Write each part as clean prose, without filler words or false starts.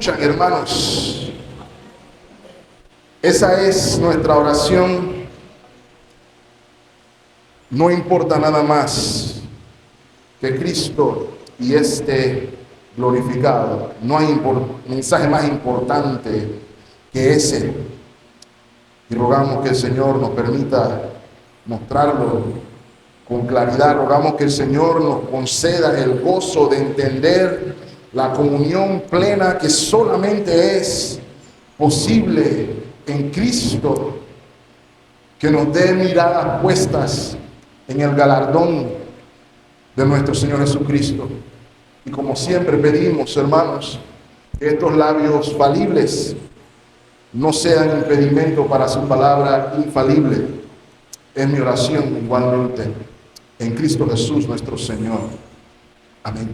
escuchan, hermanos. Esa es nuestra oración. No importa nada más que Cristo y glorificado. No hay mensaje más importante que ese. Y rogamos que el Señor nos permita mostrarlo con claridad. Rogamos que el Señor nos conceda el gozo de entender la comunión plena que solamente es posible en Cristo, que nos dé miradas puestas en el galardón de nuestro Señor Jesucristo. Y como siempre pedimos, hermanos, que estos labios falibles no sean impedimento para su palabra infalible. Es mi oración igualmente en Cristo Jesús nuestro Señor. Amén.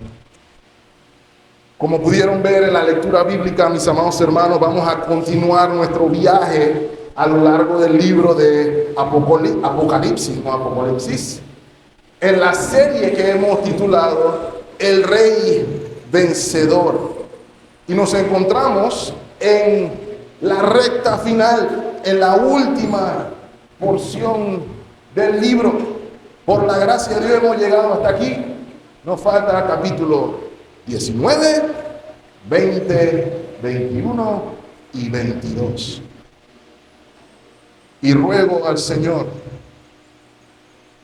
Como pudieron ver en la lectura bíblica, mis amados hermanos, vamos a continuar nuestro viaje a lo largo del libro de Apocalipsis, en la serie que hemos titulado El Rey Vencedor. Y nos encontramos en la recta final, en la última porción del libro. Por la gracia de Dios hemos llegado hasta aquí. Nos falta el capítulo 19, 20, 21 y 22. Y ruego al Señor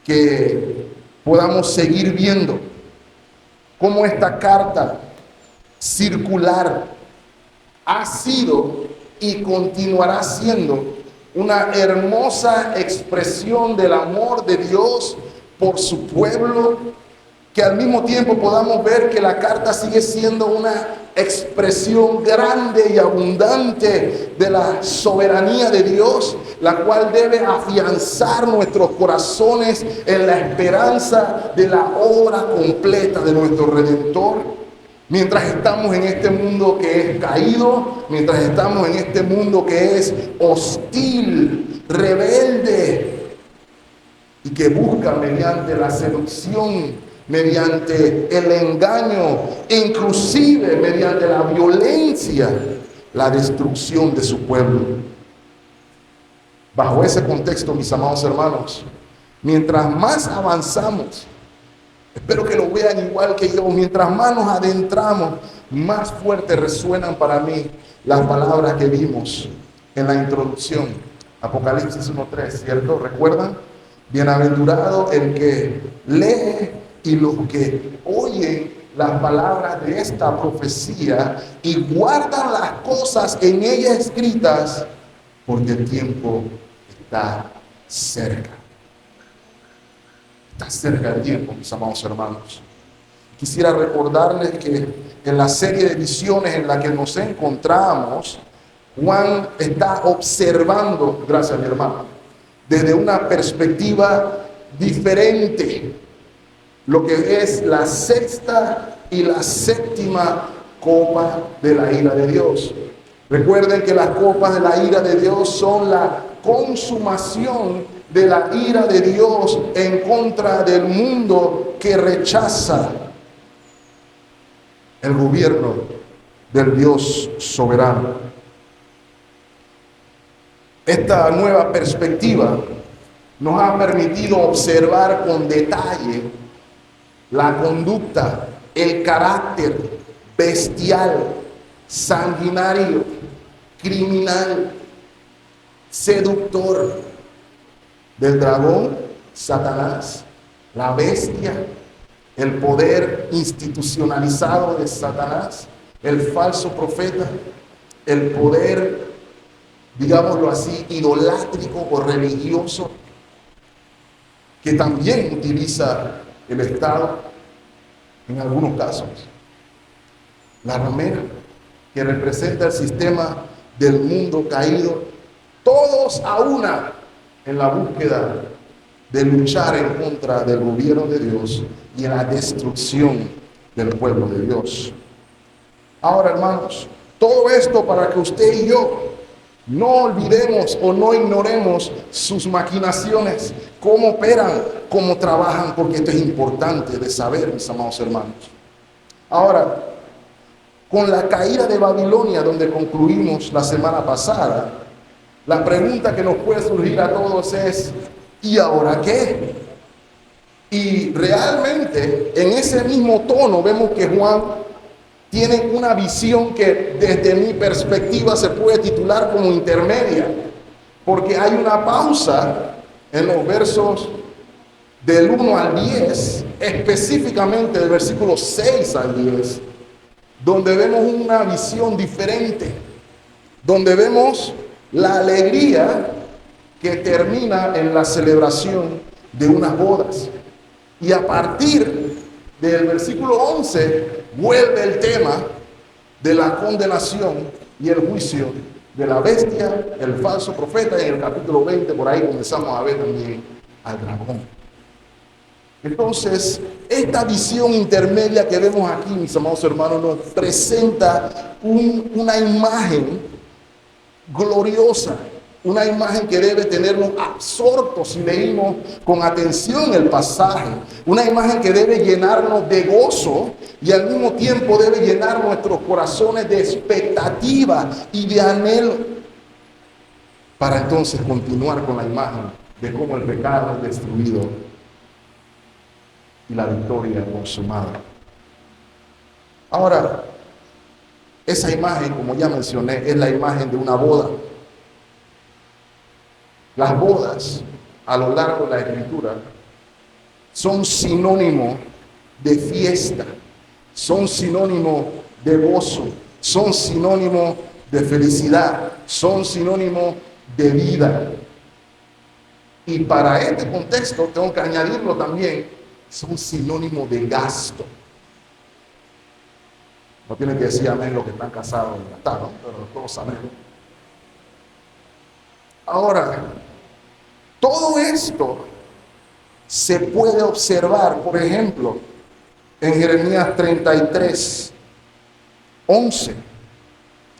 que podamos seguir viendo cómo esta carta circular ha sido y continuará siendo una hermosa expresión del amor de Dios por su pueblo, que al mismo tiempo podamos ver que la carta sigue siendo una expresión grande y abundante de la soberanía de Dios, la cual debe afianzar nuestros corazones en la esperanza de la obra completa de nuestro Redentor. Mientras estamos en este mundo que es caído, mientras estamos en este mundo que es hostil, rebelde y que busca mediante la seducción, mediante el engaño, inclusive mediante la violencia, la destrucción de su pueblo. Bajo ese contexto, mis amados hermanos, mientras más avanzamos, espero que lo vean igual que yo, mientras más nos adentramos, más fuerte resuenan para mí las palabras que vimos en la introducción. Apocalipsis 1:3, ¿cierto? ¿Recuerdan? Bienaventurado el que lee y los que oyen las palabras de esta profecía y guardan las cosas en ella escritas, porque el tiempo está cerca. Está cerca el tiempo, mis amados hermanos. Quisiera recordarles que en la serie de visiones en la que nos encontramos, Juan está observando, gracias mi hermano, desde una perspectiva diferente, lo que es la sexta y la séptima copa de la ira de Dios. Recuerden que las copas de la ira de Dios son la consumación de la ira de Dios en contra del mundo que rechaza el gobierno del Dios soberano. Esta nueva perspectiva nos ha permitido observar con detalle la conducta, el carácter bestial, sanguinario, criminal, seductor del dragón, Satanás, la bestia, el poder institucionalizado de Satanás, el falso profeta, el poder, digámoslo así, idolátrico o religioso, que también utiliza el Estado en algunos casos. La ramera, que representa el sistema del mundo caído, todos a una en la búsqueda de luchar en contra del gobierno de Dios y en la destrucción del pueblo de Dios. Ahora, hermanos, todo esto para que usted y yo no olvidemos o no ignoremos sus maquinaciones, cómo operan, cómo trabajan, porque esto es importante de saber, mis amados hermanos. Ahora, con la caída de Babilonia, donde concluimos la semana pasada, la pregunta que nos puede surgir a todos es, ¿y ahora qué? Y realmente en ese mismo tono vemos que Juan tiene una visión que desde mi perspectiva se puede titular como intermedia, porque hay una pausa en los versos del 1 al 10, específicamente del versículo 6 al 10, donde vemos una visión diferente, donde vemos la alegría que termina en la celebración de unas bodas. Y a partir del versículo 11 vuelve el tema de la condenación y el juicio de la bestia, el falso profeta, y en el capítulo 20 por ahí comenzamos a ver también al dragón. Entonces, esta visión intermedia que vemos aquí, mis amados hermanos, nos presenta una imagen gloriosa, una imagen que debe tenernos absortos si leímos con atención el pasaje, una imagen que debe llenarnos de gozo y al mismo tiempo debe llenar nuestros corazones de expectativa y de anhelo, para entonces continuar con la imagen de cómo el pecado es destruido y la victoria consumada. Ahora, esa imagen, como ya mencioné, es la imagen de una boda. Las bodas, a lo largo de la Escritura, son sinónimo de fiesta, son sinónimo de gozo, son sinónimo de felicidad, son sinónimo de vida. Y para este contexto, tengo que añadirlo también, son sinónimo de gasto. No tienen que decir amén los que están casados y gastados, pero todos sabemos. Ahora, todo esto se puede observar, por ejemplo, en Jeremías 33, 11.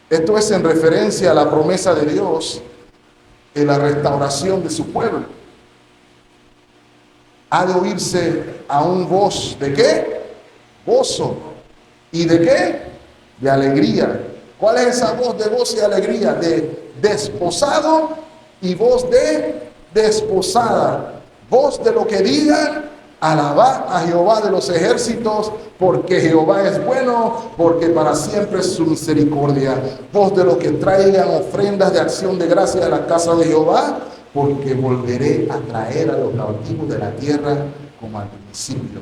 Esto es en referencia a la promesa de Dios en la restauración de su pueblo. Ha de oírse aún voz de ¿qué? Gozo. ¿Y de qué? De alegría. ¿Cuál es esa voz de gozo y alegría? De desposado y voz de desposada. Voz de lo que digan, alabad a Jehová de los ejércitos, porque Jehová es bueno, porque para siempre es su misericordia. Voz de lo que traigan ofrendas de acción de gracia a la casa de Jehová, porque volveré a traer a los cautivos de la tierra como al principio,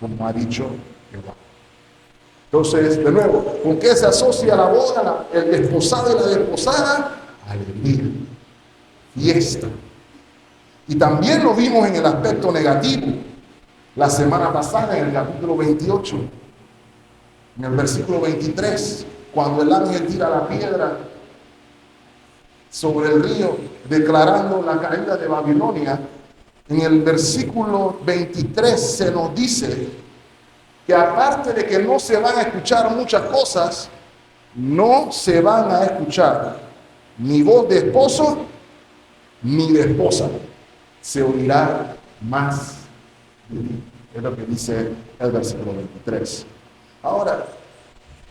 como ha dicho Jehová. Entonces, de nuevo, ¿con qué se asocia la boda, el desposado y la desposada? Alegría, fiesta. Y también lo vimos en el aspecto negativo la semana pasada en el capítulo 28, en el versículo 23, cuando el ángel tira la piedra sobre el río, declarando la caída de Babilonia. En el versículo 23 se nos dice que aparte de que no se van a escuchar muchas cosas, no se van a escuchar ni voz de esposo ni de esposa. Se oirá más de ti. Es lo que dice el versículo 23. Ahora,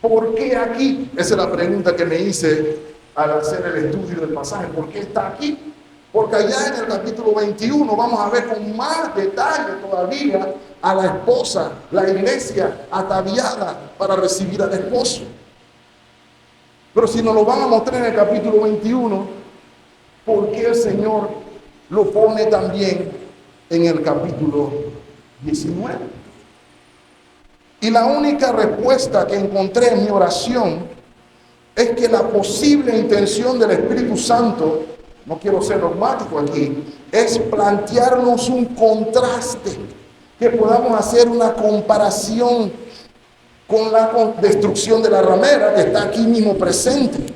¿por qué aquí? Esa es la pregunta que me hice al hacer el estudio del pasaje. ¿Por qué está aquí? Porque allá en el capítulo 21 vamos a ver con más detalle todavía a la esposa, la iglesia ataviada para recibir al esposo. Pero si nos lo van a mostrar en el capítulo 21, ¿por qué el Señor lo pone también en el capítulo 19? Y la única respuesta que encontré en mi oración es que la posible intención del Espíritu Santo, no quiero ser dogmático aquí, es plantearnos un contraste, que podamos hacer una comparación con la destrucción de la ramera que está aquí mismo presente.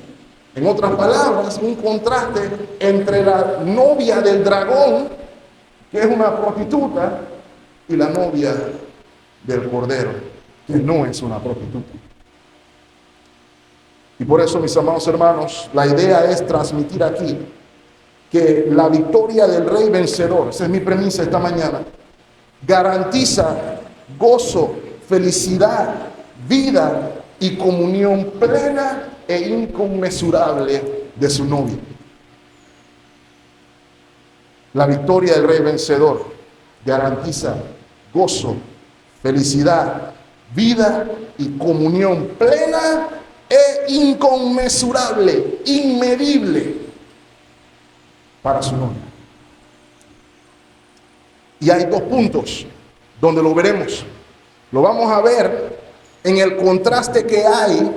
En otras palabras, un contraste entre la novia del dragón, que es una prostituta, y la novia del cordero, que no es una prostituta. Y por eso, mis amados hermanos, la idea es transmitir aquí que la victoria del rey vencedor, esa es mi premisa esta mañana, garantiza gozo, felicidad, vida y comunión plena e inconmensurable de su novia. La victoria del Rey vencedor garantiza gozo, felicidad, vida y comunión plena e inconmensurable, inmedible para su novia. Y hay dos puntos donde lo veremos. Lo vamos a ver en el contraste que hay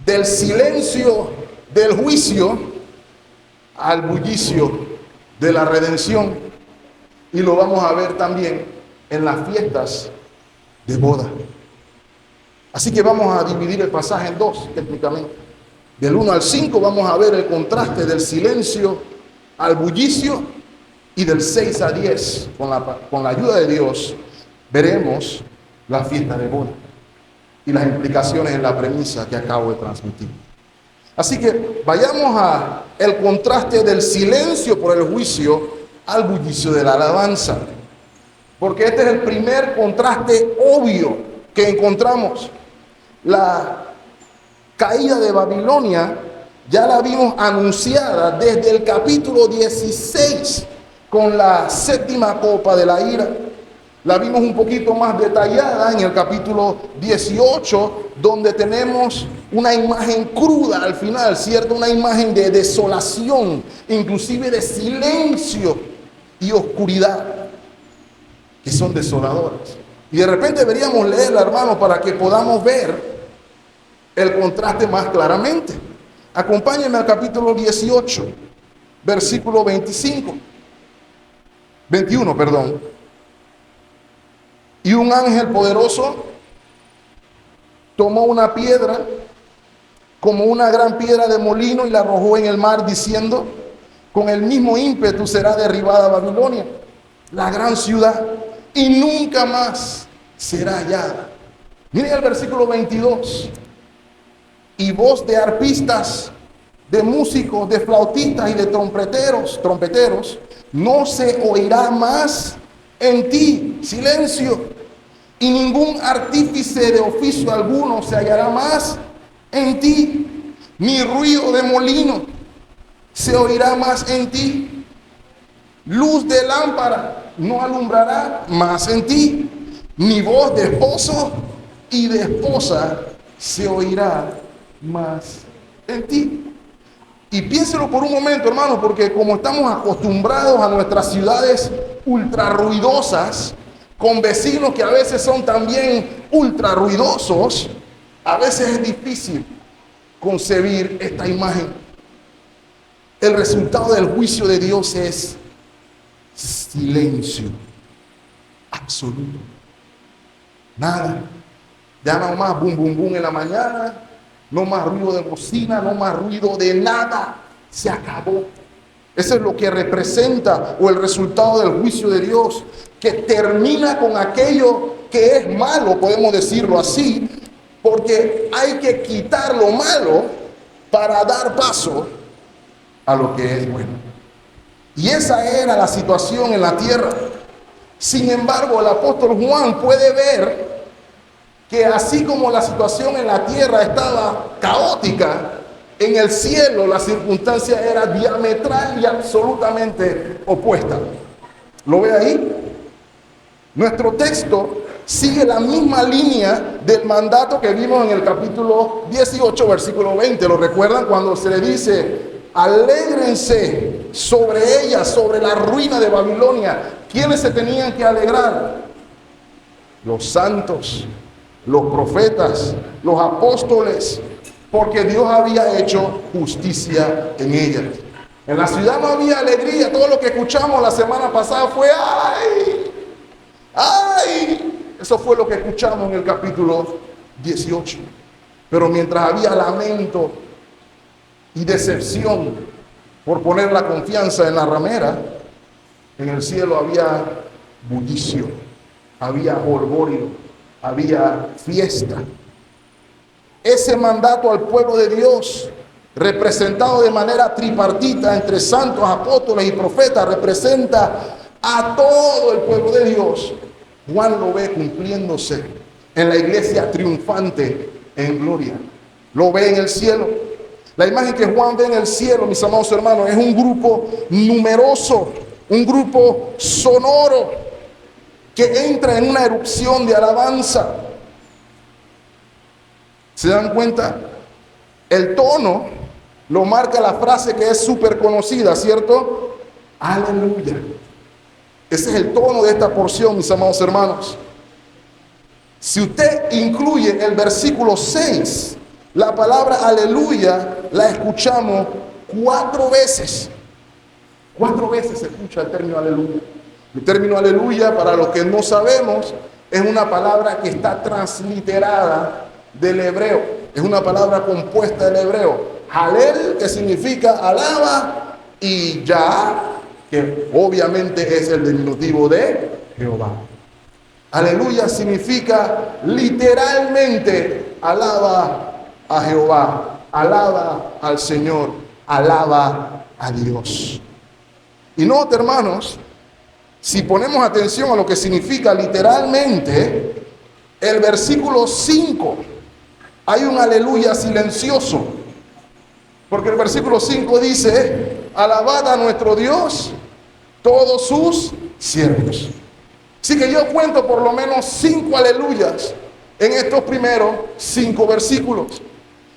del silencio del juicio al bullicio de la redención. Y lo vamos a ver también en las fiestas de boda. Así que vamos a dividir el pasaje en dos técnicamente. Del 1 al 5 vamos a ver el contraste del silencio al bullicio, y del 6 a 10, con la ayuda de Dios, veremos la fiesta de boda y las implicaciones en la premisa que acabo de transmitir. Así que vayamos a el contraste del silencio por el juicio al bullicio de la alabanza, porque este es el primer contraste obvio que encontramos. La caída de Babilonia ya la vimos anunciada desde el capítulo 16 con la séptima copa de la ira. La vimos un poquito más detallada en el capítulo 18, donde tenemos una imagen cruda al final, ¿cierto? Una imagen de desolación, inclusive de silencio y oscuridad, que son desoladoras. Y de repente deberíamos leerla, hermano, para que podamos ver el contraste más claramente. Acompáñenme al capítulo 18, versículo 21, perdón. Y un ángel poderoso tomó una piedra, como una gran piedra de molino, y la arrojó en el mar, diciendo: con el mismo ímpetu será derribada Babilonia, la gran ciudad, y nunca más será hallada. Miren el versículo 22. Y voz de arpistas, de músicos, de flautistas y de trompeteros, no se oirá más en ti. Silencio. Y ningún artífice de oficio alguno se hallará más en ti, ni ruido de molino se oirá más en ti. Luz de lámpara no alumbrará más en ti, ni voz de esposo y de esposa se oirá más en ti. Y piénselo por un momento, hermano, porque como estamos acostumbrados a nuestras ciudades ultra ruidosas, con vecinos que a veces son también ultra ruidosos, a veces es difícil concebir esta imagen. El resultado del juicio de Dios es silencio absoluto. Nada. Ya no más bum bum bum en la mañana, no más ruido de bocina, no más ruido de nada. Se acabó. Eso es lo que representa, o el resultado del juicio de Dios, que termina con aquello que es malo, podemos decirlo así, porque hay que quitar lo malo para dar paso a lo que es bueno. Y esa era la situación en la tierra. Sin embargo, el apóstol Juan puede ver que así como la situación en la tierra estaba caótica, en el cielo la circunstancia era diametral y absolutamente opuesta. ¿Lo ve ahí? Nuestro texto sigue la misma línea del mandato que vimos en el capítulo 18, versículo 20. ¿Lo recuerdan? Cuando se le dice: alégrense sobre ella, sobre la ruina de Babilonia. ¿Quiénes se tenían que alegrar? Los santos, los profetas, los apóstoles, porque Dios había hecho justicia en ella. En la ciudad no había alegría. Todo lo que escuchamos la semana pasada fue ¡ay! ¡Ay! Eso fue lo que escuchamos en el capítulo 18. Pero mientras había lamento y decepción por poner la confianza en la ramera, en el cielo había bullicio, había jolgorio, había fiesta. Ese mandato al pueblo de Dios, representado de manera tripartita entre santos, apóstoles y profetas, representa a todo el pueblo de Dios. Juan lo ve cumpliéndose en la iglesia triunfante en gloria. Lo ve en el cielo. La imagen que Juan ve en el cielo, mis amados hermanos, es un grupo numeroso, un grupo sonoro que entra en una erupción de alabanza. ¿Se dan cuenta? El tono lo marca la frase que es súper conocida, ¿cierto? Aleluya. Ese es el tono de esta porción, mis amados hermanos. Si usted incluye el versículo 6, la palabra aleluya la escuchamos 4 veces. 4 veces se escucha el término aleluya. El término aleluya, para los que no sabemos, es una palabra que está transliterada del hebreo. Es una palabra compuesta del hebreo. Halel, que significa alaba, y ya, que obviamente es el diminutivo de Jehová. Aleluya significa literalmente alaba a Jehová, alaba al Señor, alaba a Dios. Y note, hermanos, si ponemos atención a lo que significa literalmente, el versículo 5, hay un aleluya silencioso. Porque el versículo 5 dice, alabad a nuestro Dios todos sus siervos. Así que yo cuento por lo menos 5 aleluyas en estos primeros 5 versículos.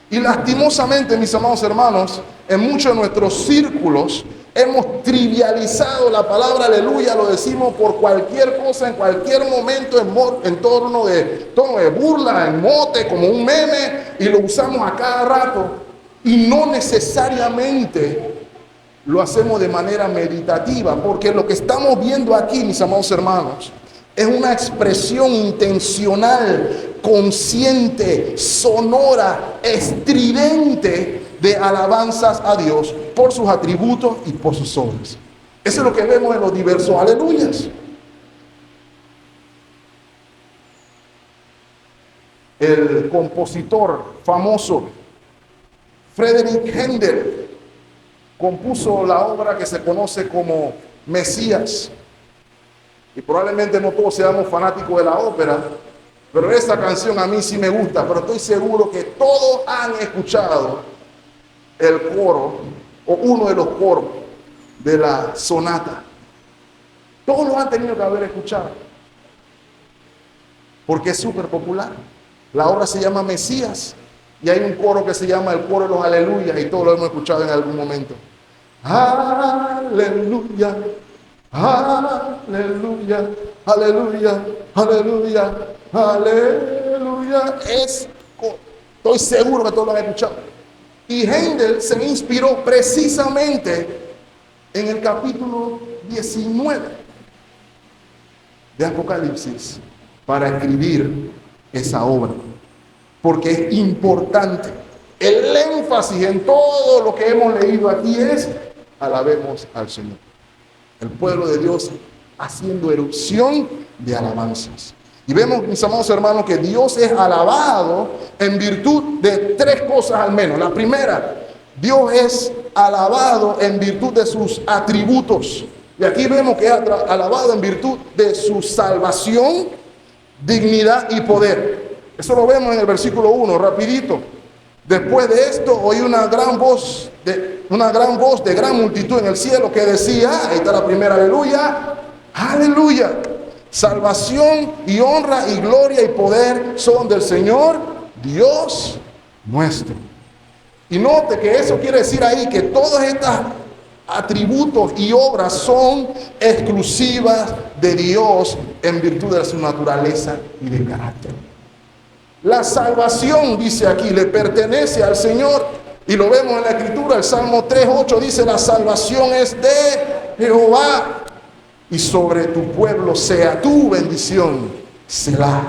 Y lastimosamente, mis amados hermanos, en muchos de nuestros círculos hemos trivializado la palabra aleluya, lo decimos por cualquier cosa, en cualquier momento, en tono de burla, en mote, como un meme, y lo usamos a cada rato. Y no necesariamente lo hacemos de manera meditativa, porque lo que estamos viendo aquí, mis amados hermanos, es una expresión intencional, consciente, sonora, estridente de alabanzas a Dios por sus atributos y por sus obras. Eso es lo que vemos en los diversos aleluyas. El compositor famoso Friedrich Händel compuso la obra que se conoce como Mesías. Y probablemente no todos seamos fanáticos de la ópera, pero esta canción a mí sí me gusta, pero estoy seguro que todos han escuchado el coro o uno de los coros de la sonata. Todos lo han tenido que haber escuchado, porque es súper popular. La obra se llama Mesías y hay un coro que se llama el coro de los aleluyas y todos lo hemos escuchado en algún momento. Aleluya, aleluya, aleluya, aleluya, aleluya. Estoy seguro que todos lo han escuchado. Y Händel se inspiró precisamente en el capítulo 19 de Apocalipsis para escribir esa obra, porque es importante. El énfasis en todo lo que hemos leído aquí es: alabemos al Señor. El pueblo de Dios haciendo erupción de alabanzas. Y vemos, mis amados hermanos, que Dios es alabado en virtud de 3 cosas al menos. La primera, Dios es alabado en virtud de sus atributos. Y aquí vemos que es alabado en virtud de su salvación, dignidad y poder. Eso lo vemos en el versículo 1, rapidito. Después de esto oí una gran voz de gran multitud en el cielo que decía, ahí está la primera aleluya, aleluya, salvación y honra y gloria y poder son del Señor Dios nuestro. Y note que eso quiere decir ahí que todos estos atributos y obras son exclusivas de Dios en virtud de su naturaleza y de carácter. La salvación, dice aquí, le pertenece al Señor. Y lo vemos en la Escritura, el Salmo 3:8 dice: la salvación es de Jehová, y sobre tu pueblo sea tu bendición, Selah.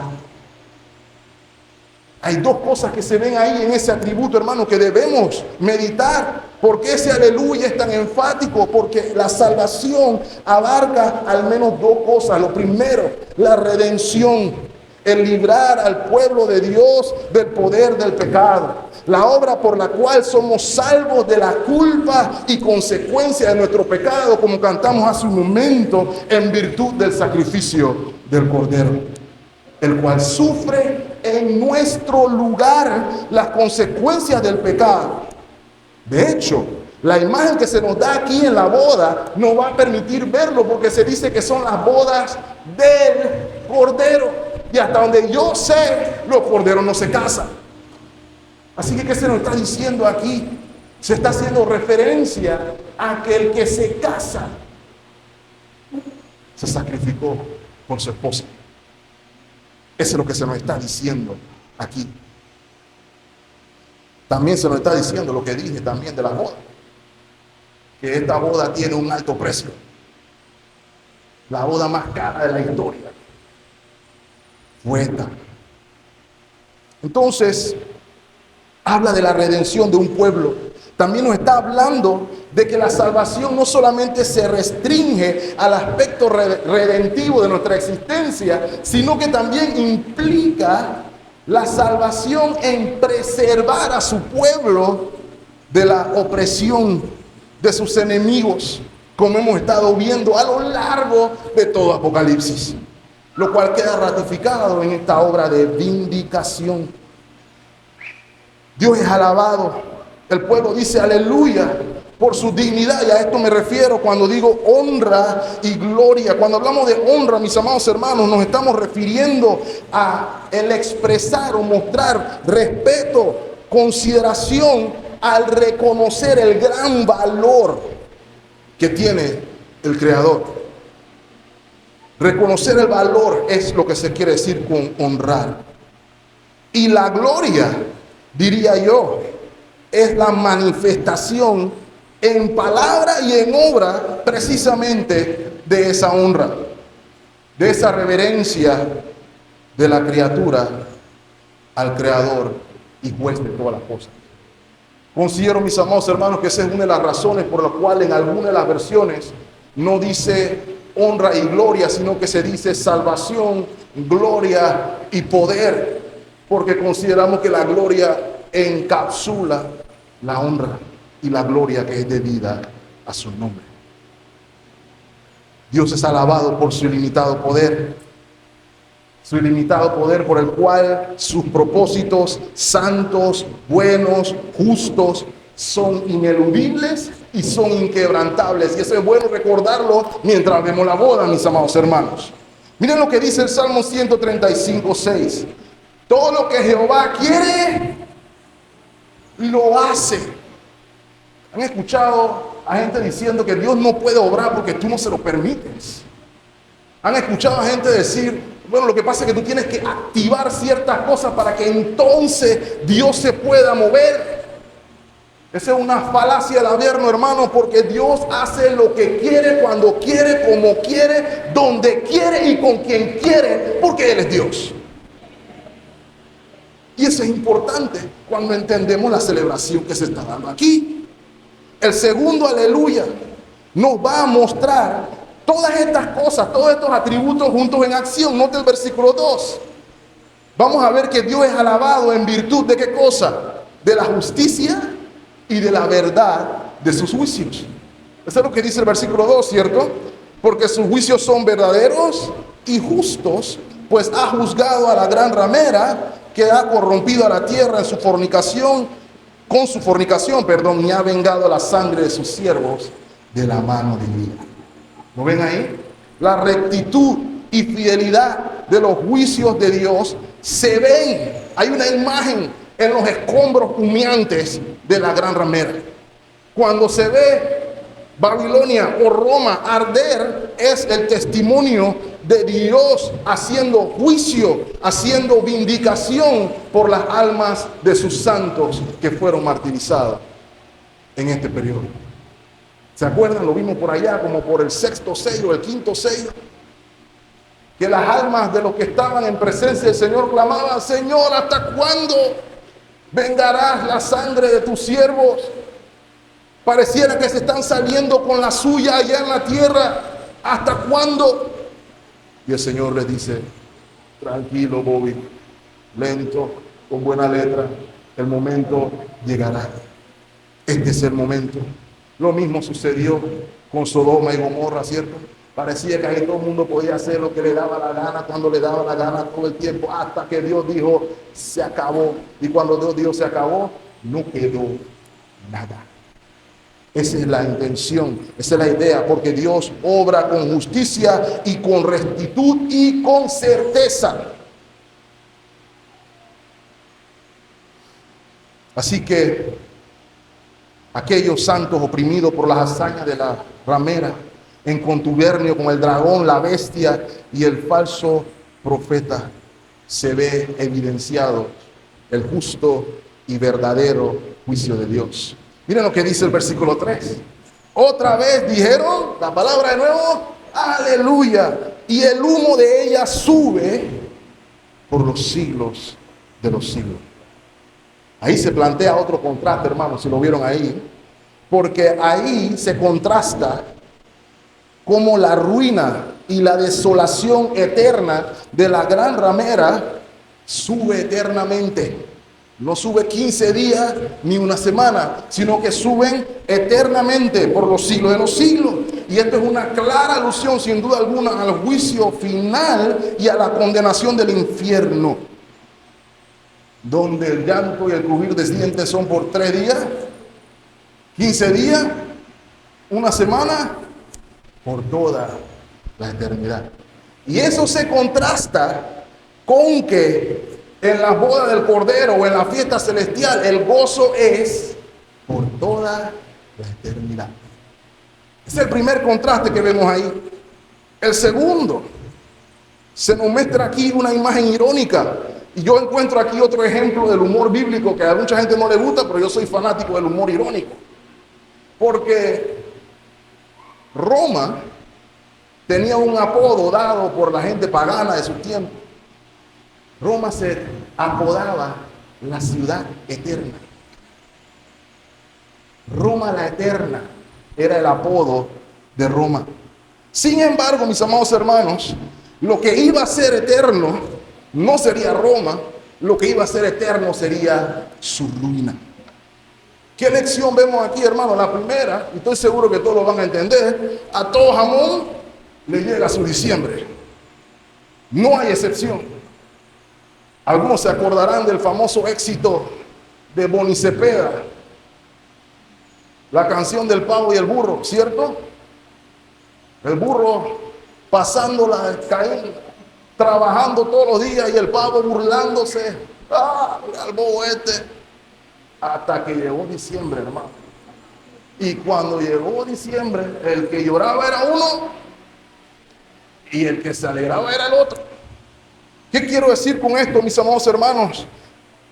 Hay 2 cosas que se ven ahí en ese atributo, hermano, que debemos meditar. ¿Por qué ese aleluya es tan enfático? Porque la salvación abarca al menos 2 cosas. Lo primero, la redención. El librar al pueblo de Dios del poder del pecado. La obra por la cual somos salvos de la culpa y consecuencia de nuestro pecado, como cantamos hace un momento, en virtud del sacrificio del Cordero, el cual sufre en nuestro lugar las consecuencias del pecado. De hecho, la imagen que se nos da aquí en la boda no va a permitir verlo, porque se dice que son las bodas del Cordero. Y hasta donde yo sé, los corderos no se casan. Así que, ¿qué se nos está diciendo aquí? Se está haciendo referencia a que el que se casa se sacrificó por su esposa. Eso es lo que se nos está diciendo aquí. También se nos está diciendo lo que dije también de la boda, que esta boda tiene un alto precio. La boda más cara de la historia fue esta. Entonces, habla de la redención de un pueblo. También nos está hablando de que la salvación no solamente se restringe al aspecto redentivo de nuestra existencia, sino que también implica la salvación en preservar a su pueblo de la opresión de sus enemigos, como hemos estado viendo a lo largo de todo Apocalipsis, lo cual queda ratificado en esta obra de vindicación. Dios es alabado. El pueblo dice aleluya por su dignidad, y a esto me refiero cuando digo honra y gloria. Cuando hablamos de honra, mis amados hermanos, nos estamos refiriendo a el expresar o mostrar respeto, consideración al reconocer el gran valor que tiene el Creador. Reconocer el valor es lo que se quiere decir con honrar. Y la gloria, diría yo, es la manifestación en palabra y en obra precisamente de esa honra, de esa reverencia de la criatura al Creador y juez de todas las cosas. Considero, mis amados hermanos, que esa es una de las razones por las cuales en algunas de las versiones no dice honra y gloria, sino que se dice salvación, gloria y poder, porque consideramos que la gloria encapsula la honra y la gloria que es debida a su nombre. Dios es alabado por su ilimitado poder por el cual sus propósitos santos, buenos, justos, son ineludibles y son inquebrantables. Y eso es bueno recordarlo mientras vemos la boda, mis amados hermanos. Miren lo que dice el Salmo 135:6. Todo lo que Jehová quiere, lo hace. ¿Han escuchado a gente diciendo que Dios no puede obrar porque tú no se lo permites? ¿Han escuchado a gente decir, bueno, lo que pasa es que tú tienes que activar ciertas cosas para que entonces Dios se pueda mover? Esa es una falacia del Averno, hermano, porque Dios hace lo que quiere, cuando quiere, como quiere, donde quiere y con quien quiere, porque Él es Dios. Y eso es importante cuando entendemos la celebración que se está dando aquí. El segundo aleluya nos va a mostrar todas estas cosas, todos estos atributos juntos en acción. Note el versículo 2. Vamos a ver que Dios es alabado en virtud de ¿qué cosa? De la justicia y de la verdad de sus juicios. Eso es lo que dice el versículo 2, ¿cierto? Porque sus juicios son verdaderos y justos, pues ha juzgado a la gran ramera que ha corrompido a la tierra en su fornicación, con su fornicación, y ha vengado la sangre de sus siervos de la mano divina. ¿Lo ven ahí? La rectitud y fidelidad de los juicios de Dios se ven. Hay una imagen en los escombros humeantes de la gran ramera. Cuando se ve Babilonia o Roma arder, es el testimonio de Dios haciendo juicio, haciendo vindicación por las almas de sus santos que fueron martirizadas en este periodo. ¿Se acuerdan? Lo vimos por allá, como por el sexto sello, el quinto sello, que las almas de los que estaban en presencia del Señor clamaban: Señor, ¿hasta cuándo vengarás la sangre de tus siervos? Pareciera que se están saliendo con la suya allá en la tierra. ¿Hasta cuándo? Y el Señor les dice: tranquilo, Bobby, lento, con buena letra, el momento llegará. Este es el momento. Lo mismo sucedió con Sodoma y Gomorra, ¿cierto? Parecía que ahí todo el mundo podía hacer lo que le daba la gana, cuando le daba la gana, todo el tiempo, hasta que Dios dijo, se acabó. Y cuando Dios dijo, se acabó, no quedó nada. Esa es la intención, esa es la idea, porque Dios obra con justicia y con rectitud y con certeza. Así que aquellos santos oprimidos por las hazañas de la ramera, en contubernio con el dragón, la bestia y el falso profeta, se ve evidenciado el justo y verdadero juicio de Dios. Miren lo que dice el versículo 3. Otra vez dijeron, la palabra de nuevo, aleluya, y el humo de ella sube por los siglos de los siglos. Ahí se plantea otro contraste, hermanos, si lo vieron ahí, porque ahí se contrasta como la ruina y la desolación eterna de la gran ramera sube eternamente. No sube 15 días ni una semana, sino que suben eternamente por los siglos de los siglos. Y esto es una clara alusión, sin duda alguna, al juicio final y a la condenación del infierno, donde el llanto y el crujir de dientes son por 3 días, 15 días, una semana, por toda la eternidad. Y eso se contrasta con que en las bodas del Cordero o en la fiesta celestial el gozo es por toda la eternidad. Es el primer contraste que vemos ahí. El segundo, se nos muestra aquí una imagen irónica. Y yo encuentro aquí otro ejemplo del humor bíblico que a mucha gente no le gusta, pero yo soy fanático del humor irónico. Porque Roma tenía un apodo dado por la gente pagana de su tiempo. Roma se apodaba la ciudad eterna. Roma la eterna era el apodo de Roma. Sin embargo, mis amados hermanos, lo que iba a ser eterno no sería Roma, lo que iba a ser eterno sería su ruina. ¿Qué lección vemos aquí, hermano? La primera, y estoy seguro que todos lo van a entender, a todo jamón le llega su diciembre. No hay excepción. Algunos se acordarán del famoso éxito de Boni Cepeda, la canción del pavo y el burro, ¿cierto? El burro pasándola, trabajando todos los días y el pavo burlándose. Al bobo hasta que llegó diciembre, hermano. Y cuando llegó diciembre, el que lloraba era uno y el que se alegraba era el otro. ¿Qué quiero decir con esto, mis amados hermanos?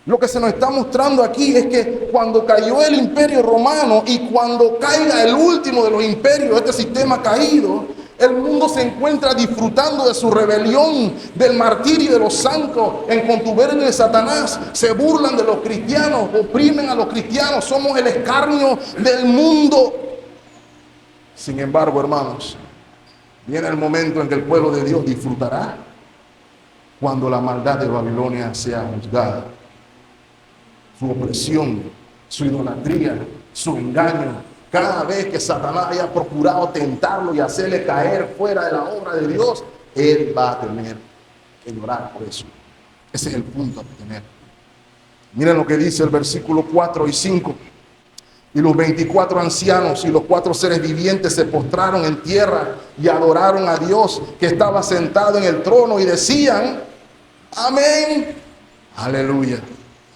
Lo que se nos está mostrando aquí es que cuando cayó el imperio romano y cuando caiga el último de los imperios, este sistema caído, el mundo se encuentra disfrutando de su rebelión, del martirio de los santos, en contubernio de Satanás. Se burlan de los cristianos, oprimen a los cristianos, somos el escarnio del mundo. Sin embargo, hermanos, viene el momento en que el pueblo de Dios disfrutará cuando la maldad de Babilonia sea juzgada. Su opresión, su idolatría, su engaño. Cada vez que Satanás haya procurado tentarlo y hacerle caer fuera de la obra de Dios, él va a tener que llorar por eso. Ese es el punto a tener. Miren lo que dice el versículo 4 y 5. Y los 24 ancianos y los 4 seres vivientes se postraron en tierra y adoraron a Dios que estaba sentado en el trono y decían: amén, aleluya.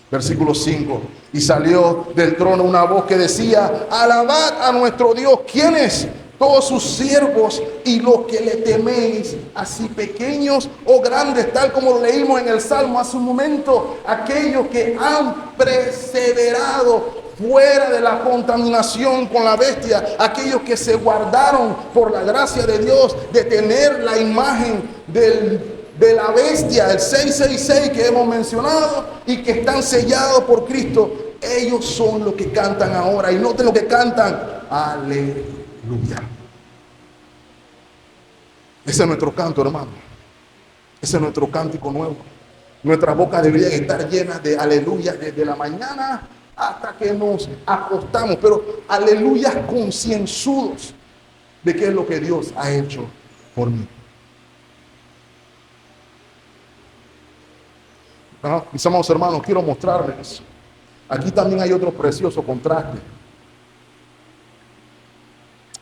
Versículo 5. Y salió del trono una voz que decía: alabad a nuestro Dios. ¿Quiénes? Todos sus siervos y los que le teméis, así pequeños o grandes, tal como lo leímos en el Salmo hace un momento. Aquellos que han perseverado fuera de la contaminación con la bestia, aquellos que se guardaron por la gracia de Dios de tener la imagen de la bestia, el 666 que hemos mencionado, y que están sellados por Cristo. Ellos son los que cantan ahora, y noten lo que cantan: aleluya. Ese es nuestro canto, hermano. Ese es nuestro cántico nuevo. Nuestras bocas deberían estar llenas de aleluya desde la mañana hasta que nos acostamos, pero aleluyas concienzudos de qué es lo que Dios ha hecho por mí. Mis amados hermanos, quiero mostrarles. Aquí también hay otro precioso contraste.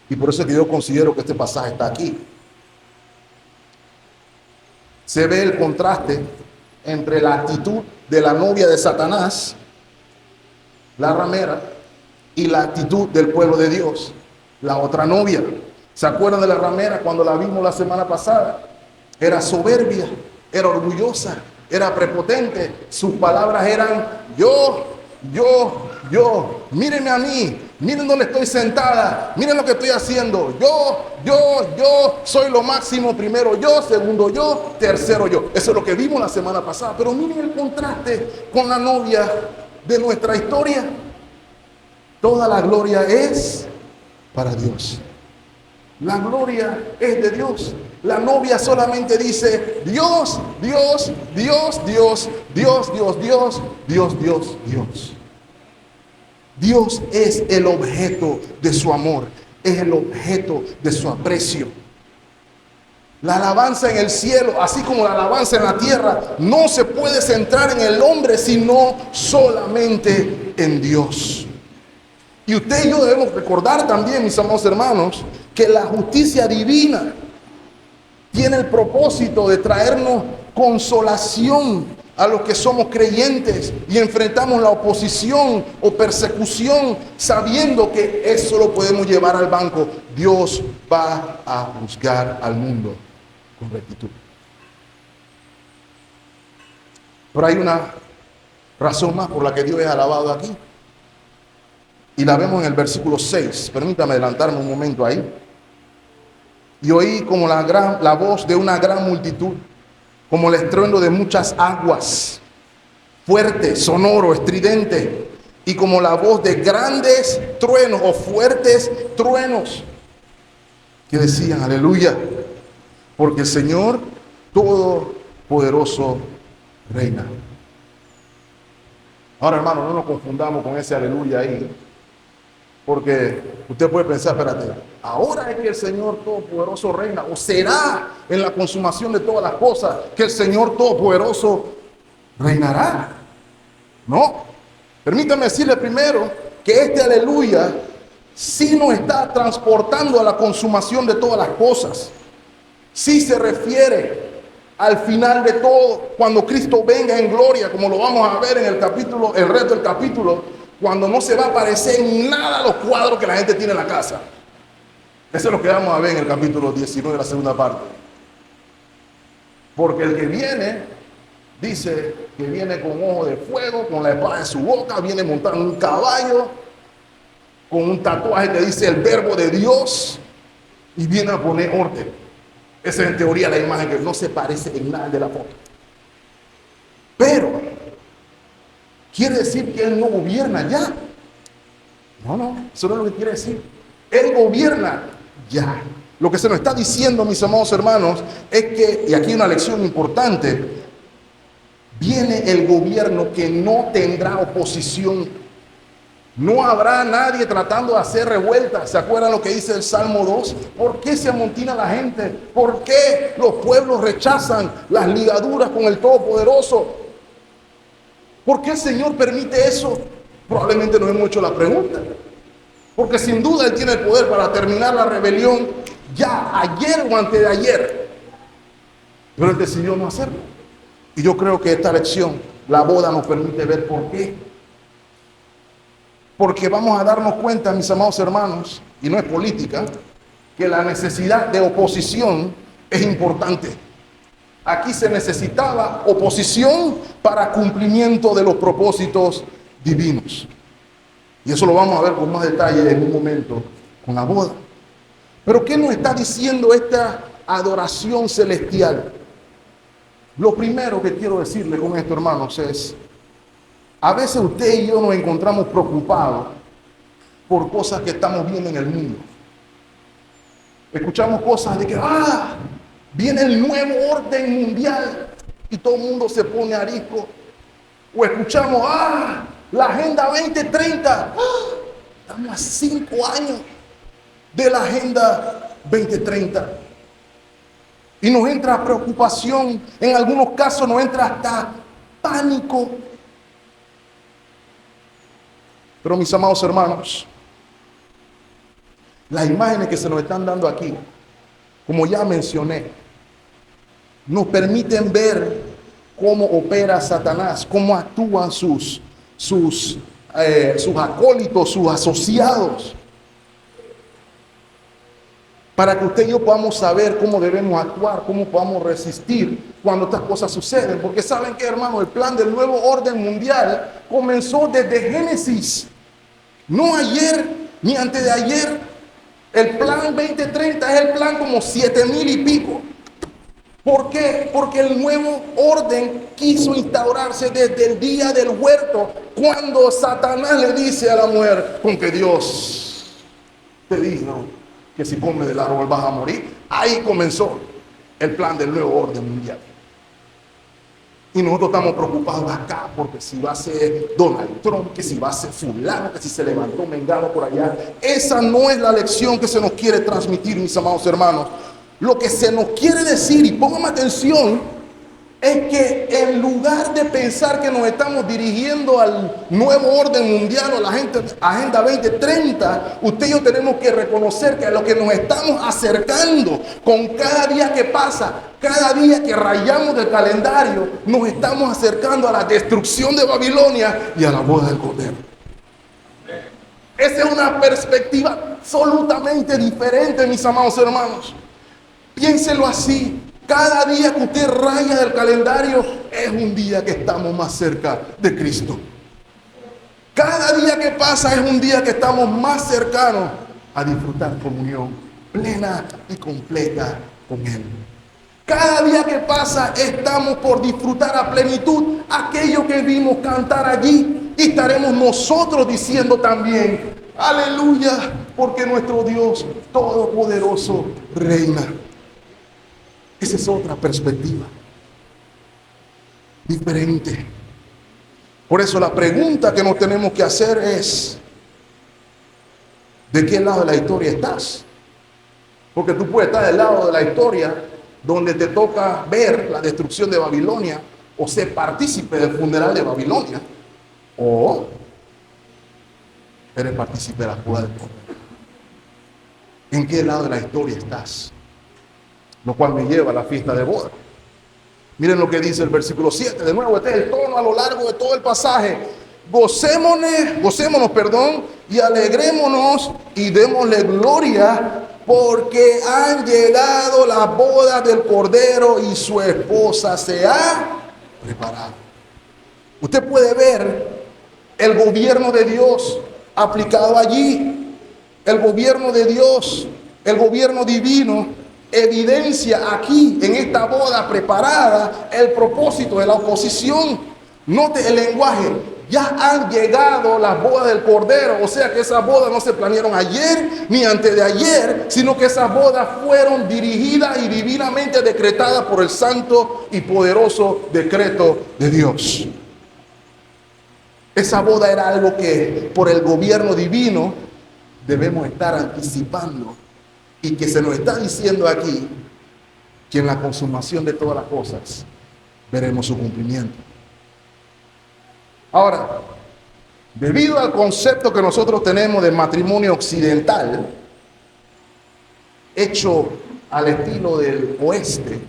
Y por eso es que yo considero que este pasaje está aquí. Se ve el contraste entre la actitud de la novia de Satanás, la ramera, y la actitud del pueblo de Dios, la otra novia. ¿Se acuerdan de la ramera cuando la vimos la semana pasada? Era soberbia, era orgullosa, era prepotente. Sus palabras eran yo. Mírenme a mí, miren dónde estoy sentada, miren lo que estoy haciendo. Yo, soy lo máximo. Primero yo, segundo yo, tercero yo. Eso es lo que vimos la semana pasada. Pero miren el contraste con la novia de nuestra historia. Toda la gloria es para Dios. La gloria es de Dios. La novia solamente dice Dios, Dios, Dios, Dios, Dios, Dios, Dios, Dios, Dios, Dios. Dios es el objeto de su amor, es el objeto de su aprecio. La alabanza en el cielo, así como la alabanza en la tierra, no se puede centrar en el hombre, sino solamente en Dios. Y usted y yo debemos recordar también, mis amados hermanos, que la justicia divina tiene el propósito de traernos consolación a los que somos creyentes y enfrentamos la oposición o persecución sabiendo que eso lo podemos llevar al banco. Dios va a juzgar al mundo con rectitud. Pero hay una razón más por la que Dios es alabado aquí. Y la vemos en el versículo 6. Permítame adelantarme un momento ahí. Y oí como la voz de una gran multitud, como el estruendo de muchas aguas, fuerte, sonoro, estridente, y como la voz de grandes truenos o fuertes truenos, que decían, aleluya, porque el Señor Todopoderoso reina. Ahora, hermano, no nos confundamos con ese aleluya ahí, porque usted puede pensar, espérate, ahora es que el Señor Todopoderoso reina, o será en la consumación de todas las cosas que el Señor Todopoderoso reinará. No, permítame decirle primero que este aleluya sí nos está transportando a la consumación de todas las cosas. Sí se refiere al final de todo, cuando Cristo venga en gloria, como lo vamos a ver en el capítulo, el resto del capítulo, cuando no se va a parecer en nada a los cuadros que la gente tiene en la casa. Eso es lo que vamos a ver en el capítulo 19 de la segunda parte. Porque el que viene, dice que viene con ojo de fuego, con la espada en su boca, viene montando un caballo, con un tatuaje que dice el verbo de Dios, y viene a poner orden. Esa es en teoría la imagen que no se parece en nada de la foto. Pero ¿quiere decir que Él no gobierna ya? No, eso no es lo que quiere decir. Él gobierna ya. Lo que se nos está diciendo, mis amados hermanos, es que, y aquí hay una lección importante, viene el gobierno que no tendrá oposición. No habrá nadie tratando de hacer revueltas. ¿Se acuerdan lo que dice el Salmo 2? ¿Por qué se amontina la gente? ¿Por qué los pueblos rechazan las ligaduras con el Todopoderoso? ¿Por qué el Señor permite eso? Probablemente nos hemos hecho la pregunta. Porque sin duda Él tiene el poder para terminar la rebelión ya ayer o antes de ayer. Pero Él decidió no hacerlo. Y yo creo que esta lección, la boda, nos permite ver por qué. Porque vamos a darnos cuenta, mis amados hermanos, y no es política, que la necesidad de oposición es importante. Aquí se necesitaba oposición para cumplimiento de los propósitos divinos. Y eso lo vamos a ver con más detalle en un momento con la boda. Pero ¿qué nos está diciendo esta adoración celestial? Lo primero que quiero decirle con esto, hermanos, es: a veces usted y yo nos encontramos preocupados por cosas que estamos viendo en el mundo. Escuchamos cosas de que viene el nuevo orden mundial y todo el mundo se pone arisco. O escuchamos, la Agenda 2030. Estamos a 5 años de la Agenda 2030. Y nos entra preocupación, en algunos casos nos entra hasta pánico. Pero mis amados hermanos, las imágenes que se nos están dando aquí, como ya mencioné, nos permiten ver cómo opera Satanás, cómo actúan sus acólitos, sus asociados, para que usted y yo podamos saber cómo debemos actuar, cómo podamos resistir cuando estas cosas suceden. Porque saben que, hermano, el plan del nuevo orden mundial comenzó desde Génesis, no ayer ni antes de ayer. El plan 2030 es el plan como 7,000 y pico. ¿Por qué? Porque el nuevo orden quiso instaurarse desde el día del huerto, cuando Satanás le dice a la mujer: con que Dios te dijo que si comes del árbol vas a morir. Ahí comenzó el plan del nuevo orden mundial. Y nosotros estamos preocupados acá porque si va a ser Donald Trump, que si va a ser fulano, que si se levantó mengano por allá. Esa no es la lección que se nos quiere transmitir, mis amados hermanos. Lo que se nos quiere decir, y póngame atención, es que en lugar de pensar que nos estamos dirigiendo al nuevo orden mundial o a la Agenda 2030, usted y yo tenemos que reconocer que a lo que nos estamos acercando con cada día que pasa, cada día que rayamos del calendario, nos estamos acercando a la destrucción de Babilonia y a la boda del Cordero. Esa es una perspectiva absolutamente diferente, mis amados hermanos. Piénselo así. Cada día que usted raya del calendario es un día que estamos más cerca de Cristo. Cada día que pasa es un día que estamos más cercanos a disfrutar comunión plena y completa con Él. Cada día que pasa estamos por disfrutar a plenitud aquello que vimos cantar allí, y estaremos nosotros diciendo también: aleluya, porque nuestro Dios todopoderoso reina. Esa es otra perspectiva diferente. Por eso la pregunta que nos tenemos que hacer es: ¿de qué lado de la historia estás? Porque tú puedes estar del lado de la historia donde te toca ver la destrucción de Babilonia o ser partícipe del funeral de Babilonia, o eres partícipe de la boda del Cordero. ¿En qué lado de la historia estás? Lo cual me lleva a la fiesta de boda. Miren lo que dice el versículo 7. De nuevo, este es el tono a lo largo de todo el pasaje. Gocémonos, y alegrémonos y démosle gloria, porque han llegado las bodas del Cordero y su esposa se ha preparado. Usted puede ver el gobierno de Dios aplicado allí. El gobierno de Dios, el gobierno divino, evidencia aquí en esta boda preparada el propósito de la oposición. Note el lenguaje: ya han llegado las bodas del Cordero. O sea que esas bodas no se planearon ayer ni antes de ayer, sino que esas bodas fueron dirigidas y divinamente decretadas por el santo y poderoso decreto de Dios. Esa boda era algo que por el gobierno divino debemos estar anticipando, y que se nos está diciendo aquí que en la consumación de todas las cosas veremos su cumplimiento. Ahora, debido al concepto que nosotros tenemos del matrimonio occidental, hecho al estilo del oeste,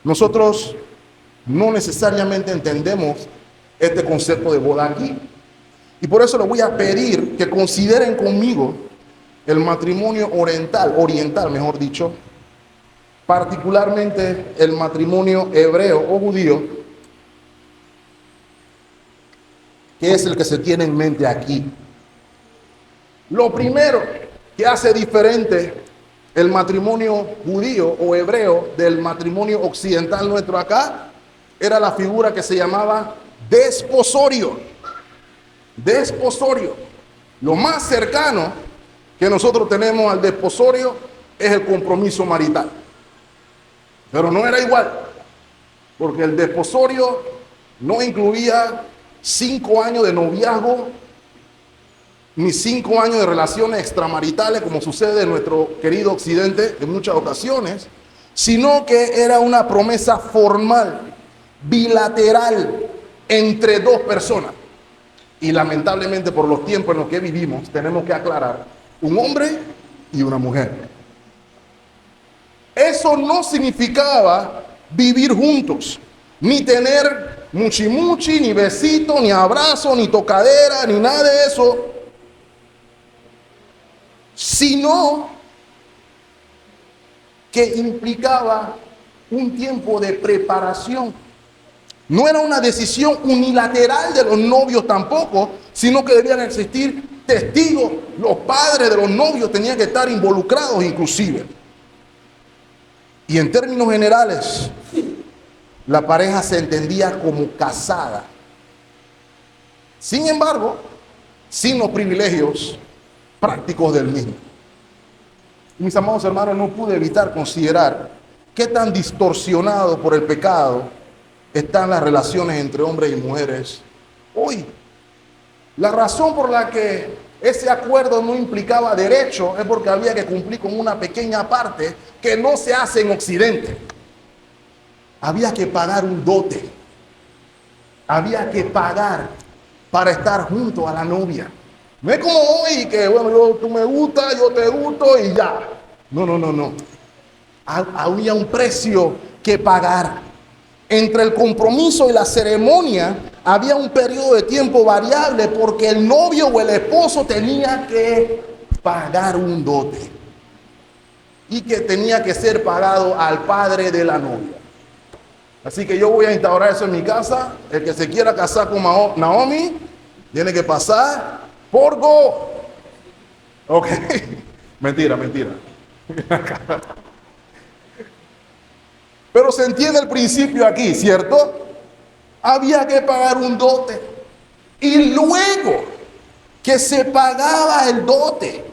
nosotros no necesariamente entendemos este concepto de boda aquí. Y por eso les voy a pedir que consideren conmigo el matrimonio oriental, mejor dicho, particularmente el matrimonio hebreo o judío, que es el que se tiene en mente aquí. Lo primero que hace diferente el matrimonio judío o hebreo del matrimonio occidental nuestro acá era la figura que se llamaba desposorio. Desposorio. Lo más cercano que nosotros tenemos al desposorio es el compromiso marital. Pero no era igual, porque el desposorio no incluía 5 años de noviazgo ni 5 años de relaciones extramaritales, como sucede en nuestro querido occidente en muchas ocasiones, sino que era una promesa formal, bilateral, entre dos personas. Y lamentablemente por los tiempos en los que vivimos, tenemos que aclarar, un hombre y una mujer. Eso no significaba vivir juntos, ni tener muchi, ni besito, ni abrazo, ni tocadera, ni nada de eso, sino que implicaba un tiempo de preparación. No era una decisión unilateral de los novios tampoco, sino que debían existir testigos. Los padres de los novios tenían que estar involucrados inclusive. Y en términos generales, la pareja se entendía como casada. Sin embargo, sin los privilegios prácticos del mismo. Mis amados hermanos, no pude evitar considerar qué tan distorsionado por el pecado están las relaciones entre hombres y mujeres hoy. La razón por la que ese acuerdo no implicaba derecho es porque había que cumplir con una pequeña parte que no se hace en Occidente. Había que pagar un dote. Había que pagar para estar junto a la novia. No es como hoy que, bueno, tú me gustas, yo te gusto y ya. No. Había un precio que pagar. Entre el compromiso y la ceremonia había un periodo de tiempo variable porque el novio o el esposo tenía que pagar un dote y que tenía que ser pagado al padre de la novia. Así que yo voy a instaurar eso en mi casa. El que se quiera casar con Naomi tiene que pasar por Go. Ok. Mentira. Pero se entiende el principio aquí, ¿cierto? Había que pagar un dote. Y luego que se pagaba el dote,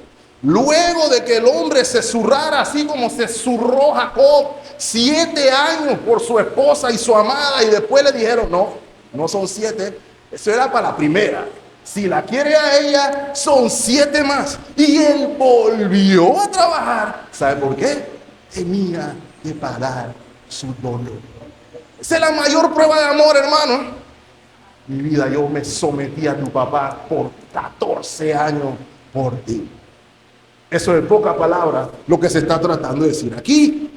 luego de que el hombre se zurrara así como se zurró Jacob 7 años por su esposa y su amada, y después le dijeron, no son 7, eso era para la primera. Si la quiere a ella, son 7 más. Y él volvió a trabajar. ¿Sabe por qué? Tenía que pagar su dote. Esa es la mayor prueba de amor, hermano. Mi vida, yo me sometí a tu papá por 14 años por ti. Eso es poca palabra lo que se está tratando de decir aquí.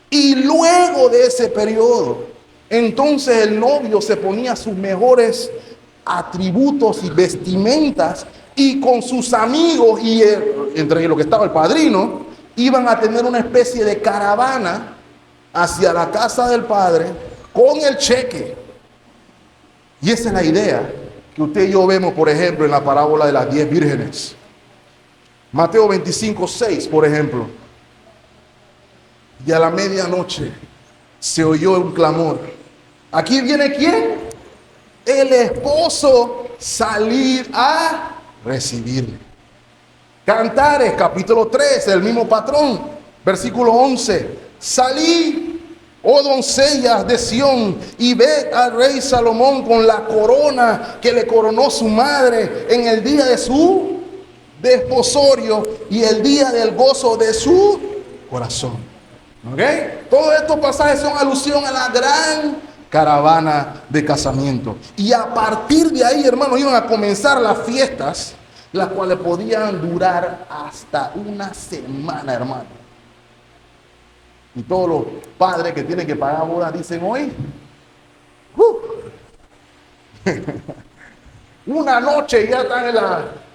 Y luego de ese periodo, entonces el novio se ponía sus mejores atributos y vestimentas, y con sus amigos y entre los que estaba el padrino, iban a tener una especie de caravana hacia la casa del padre con el cheque. Y esa es la idea que usted y yo vemos, por ejemplo, en la parábola de las 10 vírgenes. Mateo 25:6, por ejemplo. Y a la medianoche se oyó un clamor. ¿Aquí viene quién? El esposo salir a recibirle. Cantares, capítulo 3, el mismo patrón, versículo 11. Salid, oh doncellas de Sión, y ved al rey Salomón con la corona que le coronó su madre en el día de su desposorio y el día del gozo de su corazón. ¿Ok? Todos estos pasajes son alusión a la gran caravana de casamiento. Y a partir de ahí, hermanos, iban a comenzar las fiestas, las cuales podían durar hasta una semana, hermano. Y todos los padres que tienen que pagar bodas dicen hoy, una noche ya están en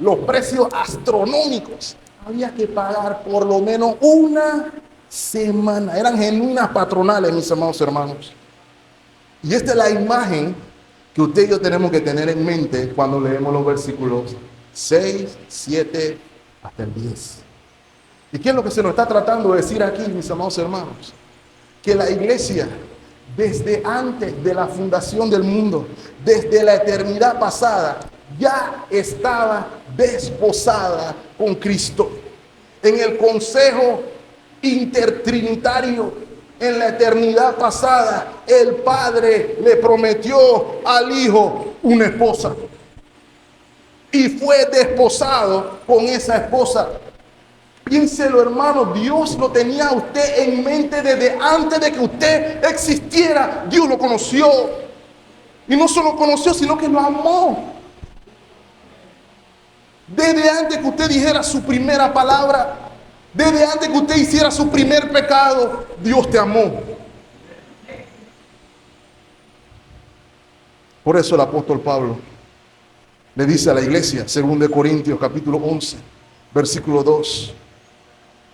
los precios astronómicos. Había que pagar por lo menos una semana. Eran genuinas patronales, mis amados hermanos. Y esta es la imagen que usted y yo tenemos que tener en mente cuando leemos los versículos 6, 7 hasta el 10. ¿Y qué es lo que se nos está tratando de decir aquí, mis amados hermanos? Que la iglesia, desde antes de la fundación del mundo, desde la eternidad pasada, ya estaba desposada con Cristo. En el consejo intertrinitario, en la eternidad pasada, el Padre le prometió al Hijo una esposa. Y fue desposado con esa esposa. Piénselo, hermano, Dios lo tenía a usted en mente desde antes de que usted existiera. Dios lo conoció. Y no solo conoció, sino que lo amó. Desde antes que usted dijera su primera palabra, desde antes que usted hiciera su primer pecado, Dios te amó. Por eso el apóstol Pablo le dice a la iglesia, 2 Corintios capítulo 11, versículo 2,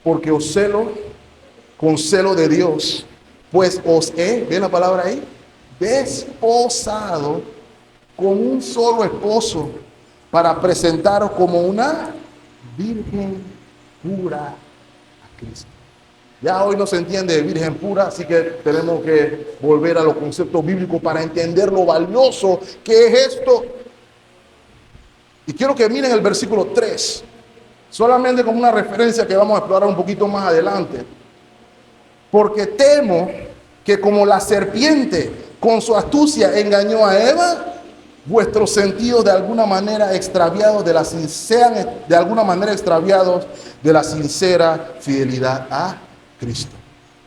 porque os celo con celo de Dios, pues os he, ¿ven la palabra ahí? Desposado con un solo esposo para presentaros como una virgen pura a Cristo. Ya hoy no se entiende virgen pura, así que tenemos que volver a los conceptos bíblicos para entender lo valioso que es esto. Y quiero que miren el versículo 3, solamente como una referencia que vamos a explorar un poquito más adelante. Porque temo que como la serpiente con su astucia engañó a Eva, vuestros sentidos de alguna manera extraviados sean de alguna manera extraviados de la sincera fidelidad a Cristo.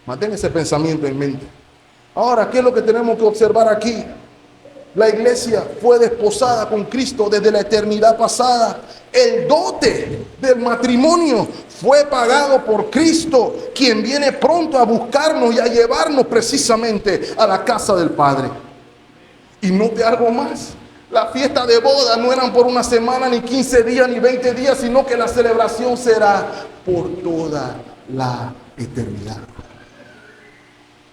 Mantén ese pensamiento en mente. Ahora, ¿qué es lo que tenemos que observar aquí? La iglesia fue desposada con Cristo desde la eternidad pasada. El dote del matrimonio fue pagado por Cristo, quien viene pronto a buscarnos y a llevarnos precisamente a la casa del Padre. Y note algo más. La fiesta de boda no eran por una semana, ni 15 días, ni 20 días, sino que la celebración será por toda la eternidad.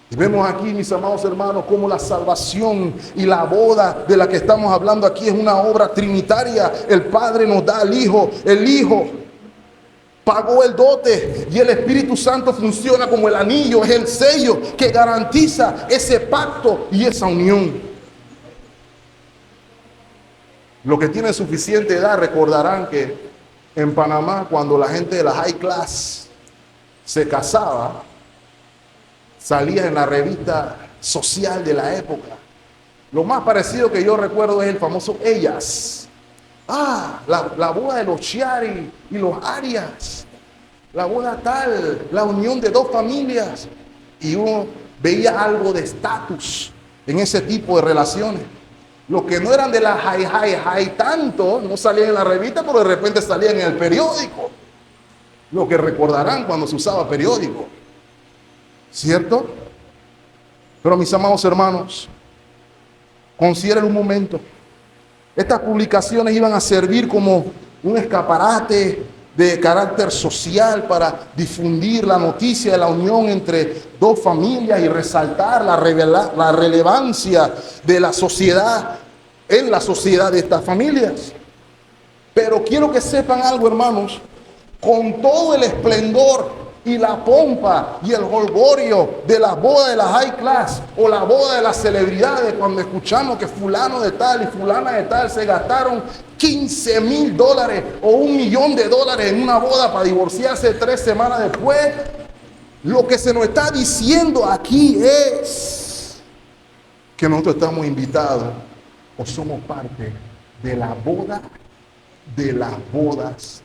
Y vemos aquí, mis amados hermanos, cómo la salvación y la boda de la que estamos hablando aquí es una obra trinitaria. El Padre nos da al Hijo, el Hijo pagó el dote y el Espíritu Santo funciona como el anillo, es el sello que garantiza ese pacto y esa unión. Los que tienen suficiente edad recordarán que en Panamá, cuando la gente de la high class se casaba, salía en la revista social de la época. Lo más parecido que yo recuerdo es el famoso Ellas. La boda de los Chiari y los Arias. La boda tal, la unión de dos familias. Y uno veía algo de estatus en ese tipo de relaciones. Los que no eran de la high tanto, no salían en la revista, pero de repente salían en el periódico. Lo que recordarán cuando se usaba periódico. ¿Cierto? Pero mis amados hermanos, consideren un momento. Estas publicaciones iban a servir como un escaparate de carácter social para difundir la noticia de la unión entre dos familias y resaltar la relevancia de la sociedad en la sociedad de estas familias. Pero quiero que sepan algo, hermanos, con todo el esplendor y la pompa y el jolgorio de la boda de la high class o la boda de las celebridades, cuando escuchamos que fulano de tal y fulana de tal se gastaron $15,000 o $1,000,000 en una boda para divorciarse 3 semanas después, lo que se nos está diciendo aquí es que nosotros estamos invitados o somos parte de la boda de las bodas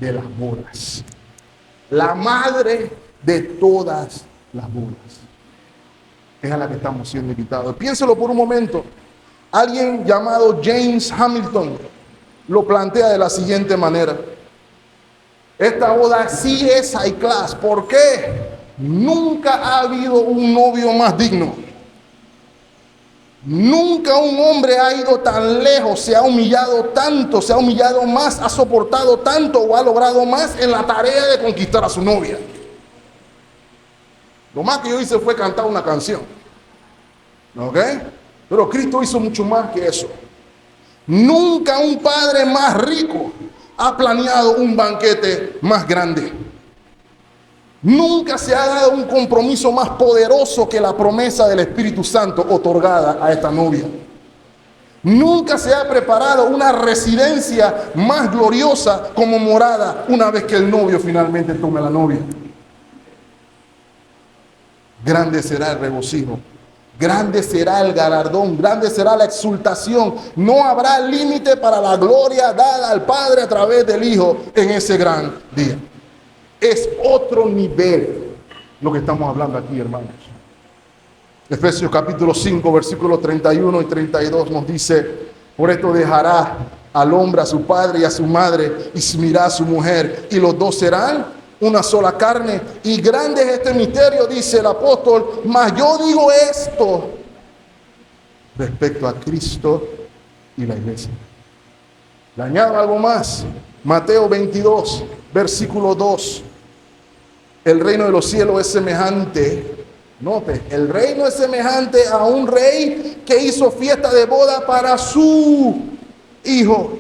de las bodas. La madre de todas las bodas es a la que estamos siendo invitados. Piénselo por un momento. Alguien llamado James Hamilton lo plantea de la siguiente manera. Esta boda sí es high class. ¿Por qué? Nunca ha habido un novio más digno. Nunca un hombre ha ido tan lejos, se ha humillado tanto, se ha humillado más, ha soportado tanto o ha logrado más en la tarea de conquistar a su novia. Lo más que yo hice fue cantar una canción. ¿Ok? Pero Cristo hizo mucho más que eso. Nunca un padre más rico ha planeado un banquete más grande. Nunca se ha dado un compromiso más poderoso que la promesa del Espíritu Santo otorgada a esta novia. Nunca se ha preparado una residencia más gloriosa como morada una vez que el novio finalmente tome a la novia. Grande será el regocijo, grande será el galardón, grande será la exultación. No habrá límite para la gloria dada al Padre a través del Hijo en ese gran día. Es otro nivel lo que estamos hablando aquí, hermanos. Efesios capítulo 5, versículos 31 y 32 nos dice: por esto dejará al hombre a su padre y a su madre, y se unirá a su mujer, y los dos serán una sola carne. Y grande es este misterio, dice el apóstol, mas yo digo esto respecto a Cristo y la iglesia. Le añado algo más. Mateo 22, versículo 2. El reino de los cielos es semejante, note, el reino es semejante a un rey que hizo fiesta de boda para su hijo.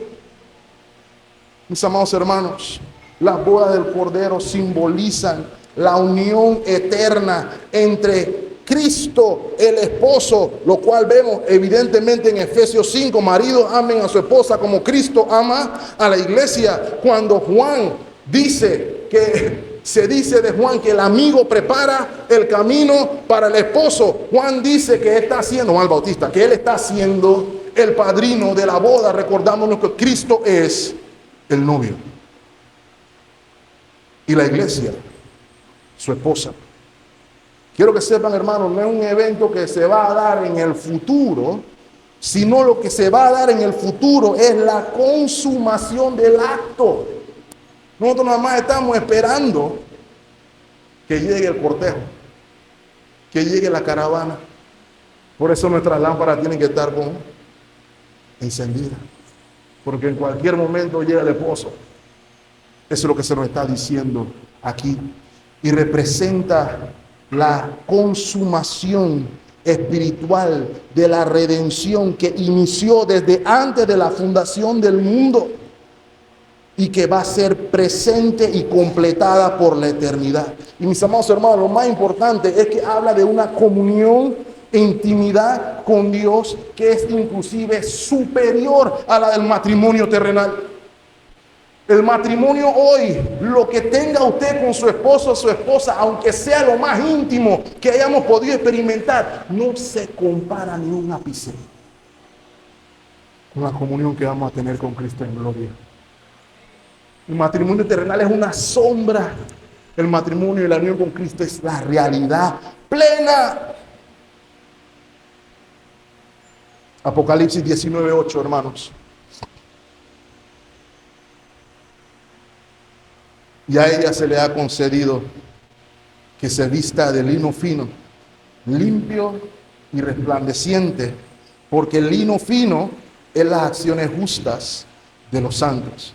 Mis amados hermanos, las bodas del Cordero simbolizan la unión eterna entre Cristo, el esposo, lo cual vemos evidentemente en Efesios 5. Maridos, amen a su esposa como Cristo ama a la iglesia. Cuando Juan dice que se dice de Juan que el amigo prepara el camino para el esposo, Juan dice que está haciendo, Juan el Bautista, que él está siendo el padrino de la boda, recordándonos que Cristo es el novio y la iglesia, su esposa. Quiero que sepan, hermanos, no es un evento que se va a dar en el futuro, sino lo que se va a dar en el futuro es la consumación del acto. Nosotros nada más estamos esperando que llegue el cortejo, que llegue la caravana. Por eso nuestras lámparas tienen que estar encendidas, porque en cualquier momento llega el esposo. Eso es lo que se nos está diciendo aquí. Y representa la consumación espiritual de la redención que inició desde antes de la fundación del mundo y que va a ser presente y completada por la eternidad. Y mis amados hermanos, lo más importante es que habla de una comunión e intimidad con Dios que es inclusive superior a la del matrimonio terrenal. El matrimonio hoy, lo que tenga usted con su esposo o su esposa, aunque sea lo más íntimo que hayamos podido experimentar, no se compara ni un ápice con la comunión que vamos a tener con Cristo en gloria. El matrimonio terrenal es una sombra. El matrimonio y la unión con Cristo es la realidad plena. Apocalipsis 19:8, hermanos. Y a ella se le ha concedido que se vista de lino fino, limpio y resplandeciente, porque el lino fino es las acciones justas de los santos.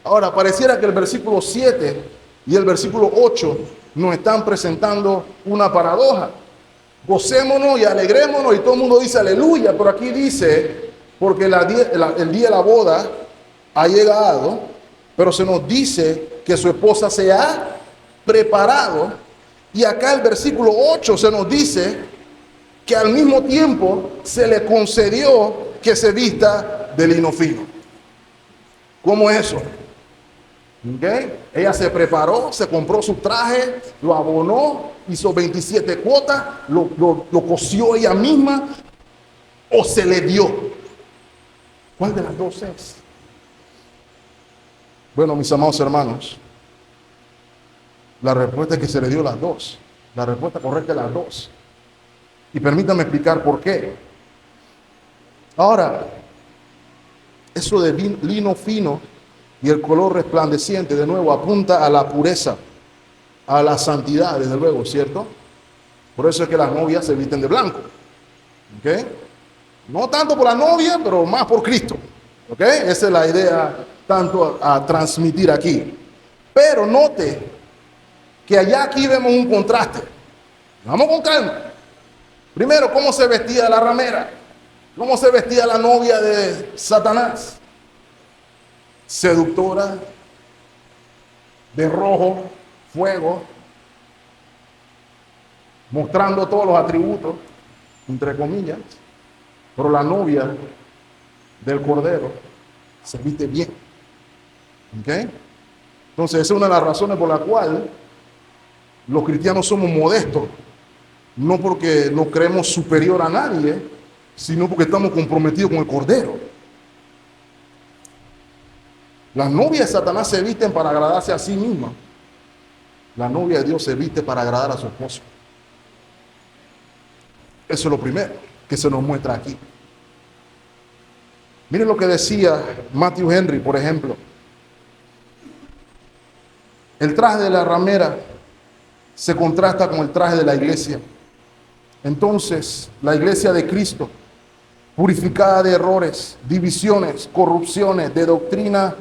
Ahora, pareciera que el versículo 7 y el versículo 8 nos están presentando una paradoja. Gocémonos y alegrémonos, y todo el mundo dice aleluya, pero aquí dice, porque el día de la boda ha llegado, pero se nos dice que su esposa se ha preparado. Y acá el versículo 8 se nos dice que al mismo tiempo se le concedió que se vista de lino fino. ¿Cómo es eso? ¿Okay? Ella se preparó, se compró su traje, lo abonó, hizo 27 cuotas, lo cosió ella misma, o se le dio. ¿Cuál de las dos es? Bueno, mis amados hermanos, la respuesta es que se le dio las dos. La respuesta correcta es las dos. Y permítanme explicar por qué. Ahora, eso de lino fino y el color resplandeciente, de nuevo, apunta a la pureza, a la santidad, desde luego, ¿cierto? Por eso es que las novias se visten de blanco. ¿Ok? No tanto por la novia, pero más por Cristo. ¿Ok? Esa es la idea tanto a transmitir aquí. Pero note que allá aquí vemos un contraste. Vamos con calma. Primero, ¿cómo se vestía la ramera? ¿Cómo se vestía la novia de Satanás? Seductora, de rojo, fuego, mostrando todos los atributos, entre comillas. Pero la novia del Cordero se viste bien. ¿Ok? Entonces, esa es una de las razones por la cual los cristianos somos modestos. No porque nos creemos superior a nadie, sino porque estamos comprometidos con el Cordero. Las novias de Satanás se visten para agradarse a sí mismas. La novia de Dios se viste para agradar a su esposo. Eso es lo primero que se nos muestra aquí. Miren lo que decía Matthew Henry, por ejemplo. El traje de la ramera se contrasta con el traje de la iglesia. Entonces, la iglesia de Cristo, purificada de errores, divisiones, corrupciones, de doctrina,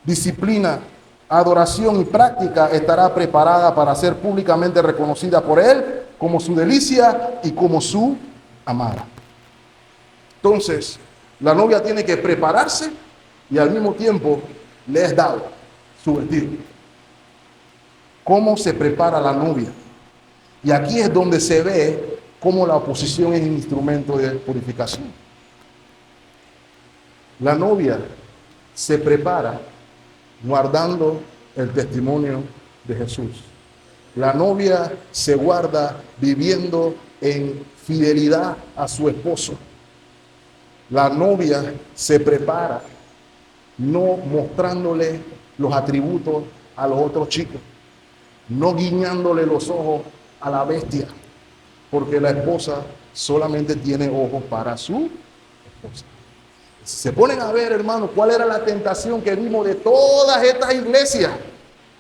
disciplina, adoración y práctica, estará preparada para ser públicamente reconocida por Él como su delicia y como su amada. Entonces, la novia tiene que prepararse y al mismo tiempo le es dado su vestido. ¿Cómo se prepara la novia? Y aquí es donde se ve cómo la oposición es un instrumento de purificación. La novia se prepara guardando el testimonio de Jesús. La novia se guarda viviendo en fidelidad a su esposo. La novia se prepara no mostrándole los atributos a los otros chicos, no guiñándole los ojos a la bestia, porque la esposa solamente tiene ojos para su esposa. Se ponen a ver, hermano, cuál era la tentación que vimos de todas estas iglesias.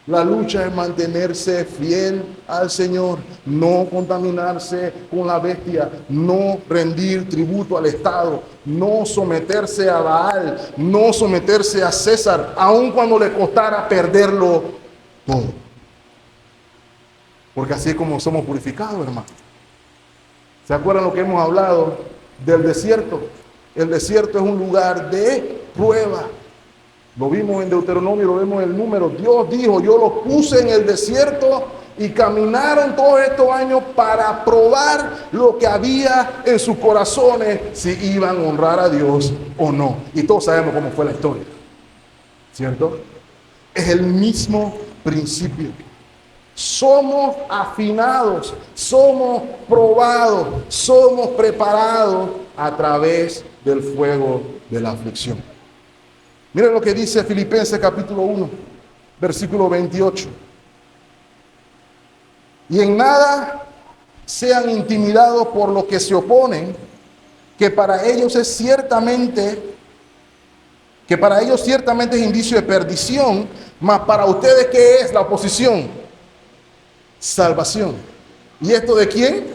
La lucha es mantenerse fiel al Señor, no contaminarse con la bestia, no rendir tributo al Estado, no someterse a Baal, no someterse a César, aun cuando le costara perderlo todo. Porque así es como somos purificados, hermano. ¿Se acuerdan lo que hemos hablado del desierto? El desierto es un lugar de prueba. Lo vimos en Deuteronomio, lo vemos en el número. Dios dijo, yo los puse en el desierto y caminaron todos estos años para probar lo que había en sus corazones, si iban a honrar a Dios o no. Y todos sabemos cómo fue la historia, ¿cierto? Es el mismo principio. Somos afinados, somos probados, somos preparados a través del fuego de la aflicción. Miren lo que dice Filipenses capítulo 1, versículo 28. Y en nada sean intimidados por los que se oponen, que para ellos ciertamente es indicio de perdición, mas para ustedes, ¿qué es la oposición? Salvación. ¿Y esto de quién?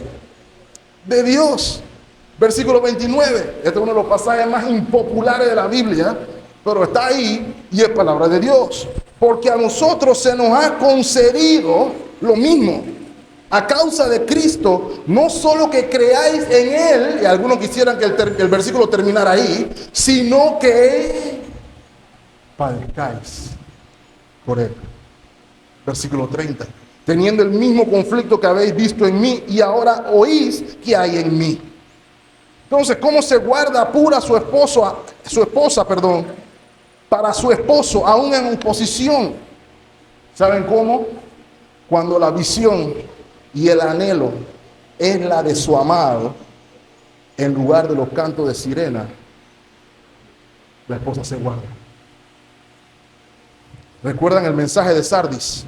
De Dios. Versículo 29. Este es uno de los pasajes más impopulares de la Biblia, pero está ahí y es palabra de Dios. Porque a nosotros se nos ha concedido lo mismo, a causa de Cristo, no solo que creáis en Él, y algunos quisieran que el versículo terminara ahí, sino que padezcáis por Él. Versículo 30. Teniendo el mismo conflicto que habéis visto en mí y ahora oís que hay en mí. Entonces, ¿cómo se guarda pura su esposa, para su esposo, aún en oposición? ¿Saben cómo? Cuando la visión y el anhelo es la de su amado, en lugar de los cantos de sirena, la esposa se guarda. ¿Recuerdan el mensaje de Sardis?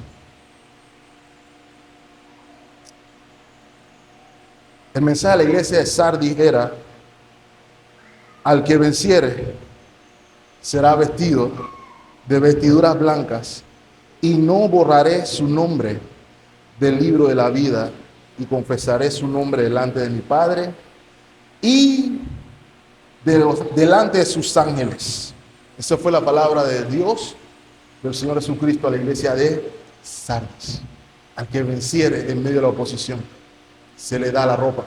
El mensaje de la iglesia de Sardis era: al que venciere será vestido de vestiduras blancas, y no borraré su nombre del libro de la vida, y confesaré su nombre delante de mi Padre y delante de sus ángeles. Esa fue la palabra de Dios, del Señor Jesucristo, a la iglesia de Sardis. Al que venciere en medio de la oposición, se le da la ropa.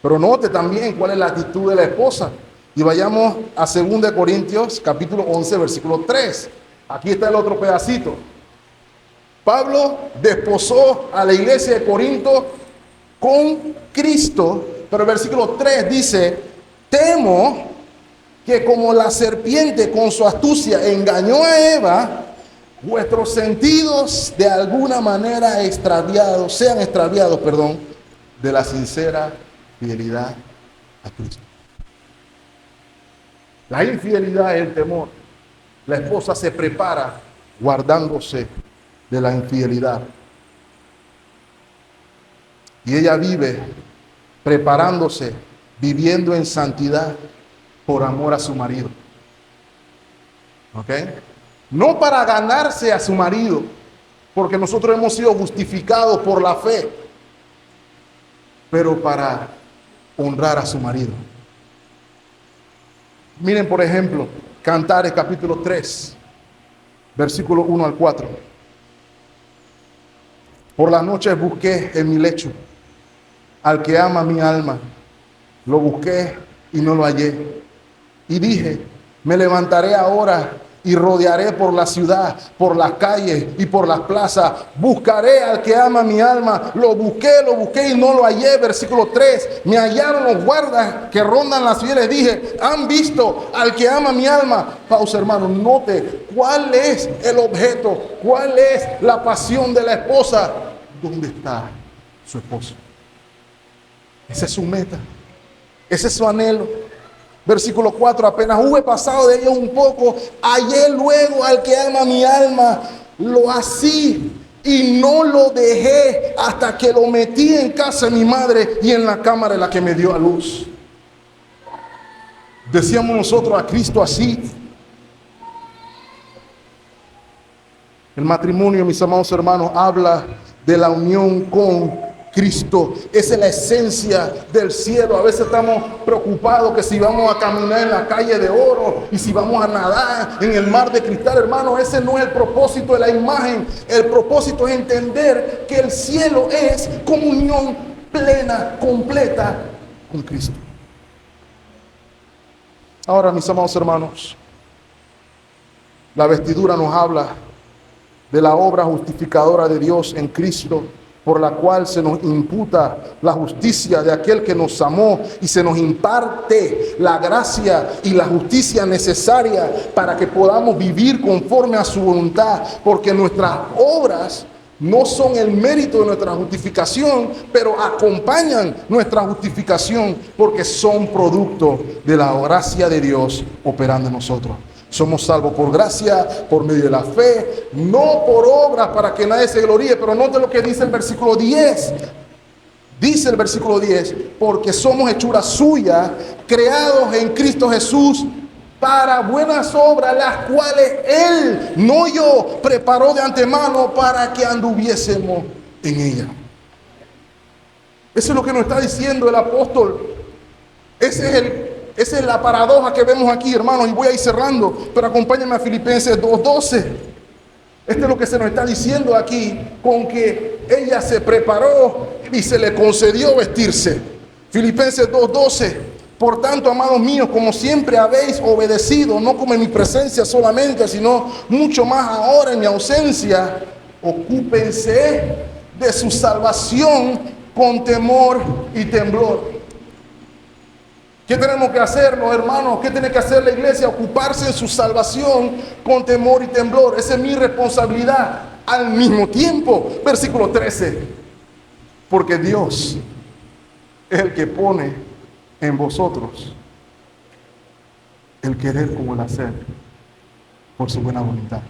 Pero note también cuál es la actitud de la esposa. Y vayamos a 2 Corintios, capítulo 11, versículo 3. Aquí está el otro pedacito. Pablo desposó a la iglesia de Corinto con Cristo, pero el versículo 3 dice: temo que como la serpiente con su astucia engañó a Eva, vuestros sentidos de alguna manera sean extraviados de la sincera fidelidad a Cristo. La infidelidad es el temor. La esposa se prepara guardándose de la infidelidad. Y ella vive preparándose, viviendo en santidad por amor a su marido. ¿Ok? No para ganarse a su marido, porque nosotros hemos sido justificados por la fe, pero para honrar a su marido. Miren, por ejemplo, Cantares capítulo 3, versículo 1 al 4. Por las noches busqué en mi lecho al que ama mi alma. Lo busqué y no lo hallé. Y dije, me levantaré ahora y rodearé por la ciudad, por las calles y por las plazas. Buscaré al que ama mi alma. Lo busqué y no lo hallé. Versículo 3. Me hallaron los guardas que rondan la ciudad. Les dije, han visto al que ama mi alma. Pausa, hermano. Note cuál es el objeto, cuál es la pasión de la esposa. ¿Dónde está su esposo? Esa es su meta. Ese es su anhelo. Versículo 4, apenas hube pasado de ellos un poco, hallé luego al que ama mi alma, lo así y no lo dejé hasta que lo metí en casa de mi madre y en la cámara en la que me dio a luz. Decíamos nosotros a Cristo así. El matrimonio, mis amados hermanos, habla de la unión con Cristo. Esa es la esencia del cielo. A veces estamos preocupados que si vamos a caminar en la calle de oro y si vamos a nadar en el mar de cristal, hermano, ese no es el propósito de la imagen. El propósito es entender que el cielo es comunión plena, completa con Cristo. Ahora, mis amados hermanos, la vestidura nos habla de la obra justificadora de Dios en Cristo, por la cual se nos imputa la justicia de aquel que nos amó y se nos imparte la gracia y la justicia necesaria para que podamos vivir conforme a su voluntad, porque nuestras obras no son el mérito de nuestra justificación, pero acompañan nuestra justificación porque son producto de la gracia de Dios operando en nosotros. Somos salvos por gracia, por medio de la fe, no por obras para que nadie se gloríe. Pero note lo que dice el versículo 10. Dice el versículo 10, porque somos hechura suya, creados en Cristo Jesús para buenas obras, las cuales Él, no yo, preparó de antemano para que anduviésemos en ella. Eso es lo que nos está diciendo el apóstol. Esa es la paradoja que vemos aquí, hermanos, y voy a ir cerrando, pero acompáñenme a Filipenses 2:12. Esto es lo que se nos está diciendo aquí, con que ella se preparó y se le concedió vestirse. Filipenses 2:12. Por tanto, amados míos, como siempre habéis obedecido, no como en mi presencia solamente, sino mucho más ahora en mi ausencia, ocúpense de su salvación con temor y temblor. ¿Qué tenemos que hacer, los hermanos? ¿Qué tiene que hacer la iglesia? Ocuparse en su salvación con temor y temblor. Esa es mi responsabilidad. Al mismo tiempo, versículo 13. Porque Dios es el que pone en vosotros el querer como el hacer por su buena voluntad.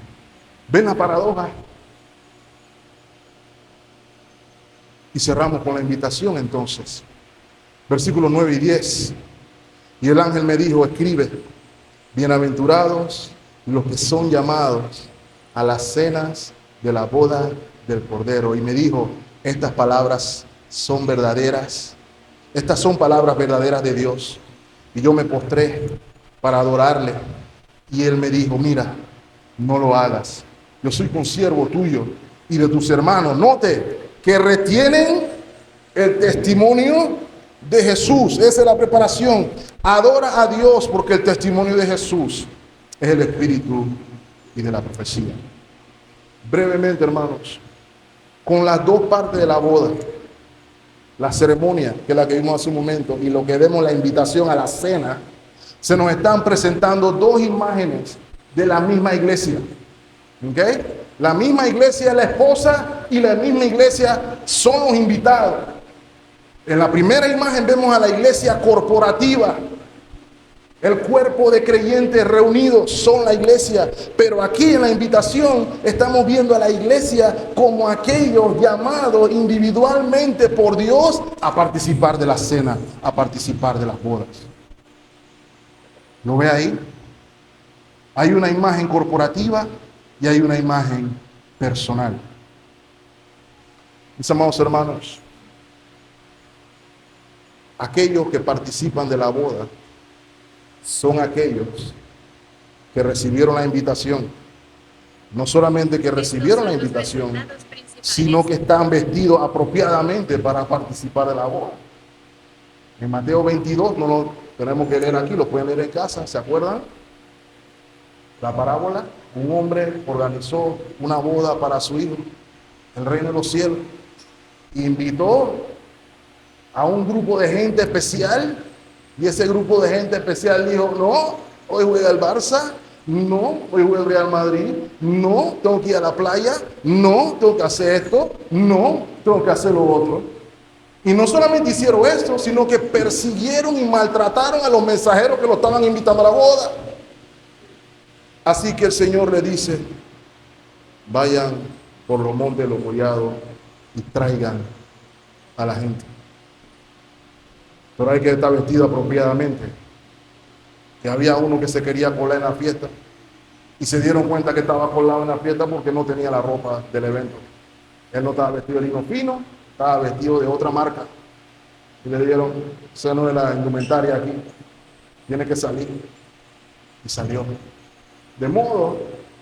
¿Ven la paradoja? Y cerramos con la invitación entonces. Versículos 9 y 10. Y el ángel me dijo, escribe, bienaventurados los que son llamados a las cenas de la boda del Cordero. Y me dijo, estas palabras son verdaderas. Estas son palabras verdaderas de Dios. Y yo me postré para adorarle. Y él me dijo, mira, no lo hagas. Yo soy consiervo tuyo y de tus hermanos. Note que retienen el testimonio de Jesús. Esa es la preparación. Adora a Dios porque el testimonio de Jesús es el espíritu y de la profecía. Brevemente, hermanos, con las dos partes de la boda, la ceremonia, que es la que vimos hace un momento, y lo que vemos, la invitación a la cena, se nos están presentando dos imágenes de la misma iglesia. ¿Ok? La misma iglesia es la esposa y la misma iglesia son los invitados. En la primera imagen vemos a la iglesia corporativa, El cuerpo de creyentes reunidos son la iglesia, pero aquí en la invitación estamos viendo a la iglesia como aquellos llamados individualmente por Dios a participar de la cena, a participar de las bodas. ¿Lo ve ahí? Hay una imagen corporativa y hay una imagen personal. Mis amados hermanos, aquellos que participan de la boda son aquellos que recibieron la invitación. No solamente que recibieron la invitación, sino que están vestidos apropiadamente para participar de la boda. En Mateo 22, no lo tenemos que leer aquí, lo pueden leer en casa, ¿se acuerdan? La parábola, un hombre organizó una boda para su hijo, el reino de los cielos, invitó a un grupo de gente especial. Y ese grupo de gente especial dijo, no, hoy juega el Barça, no, hoy juega el Real Madrid, no, tengo que ir a la playa, no, tengo que hacer esto, no, tengo que hacer lo otro. Y no solamente hicieron esto, sino que persiguieron y maltrataron a los mensajeros que lo estaban invitando a la boda. Así que el Señor le dice, vayan por los montes de los collados y traigan a la gente. Pero hay que estar vestido apropiadamente. Que había uno que se quería colar en la fiesta y se dieron cuenta que estaba colado en la fiesta porque no tenía la ropa del evento. Él no estaba vestido de lino fino, estaba vestido de otra marca. Y le dijeron, esa no es la indumentaria aquí, tiene que salir. Y salió. De modo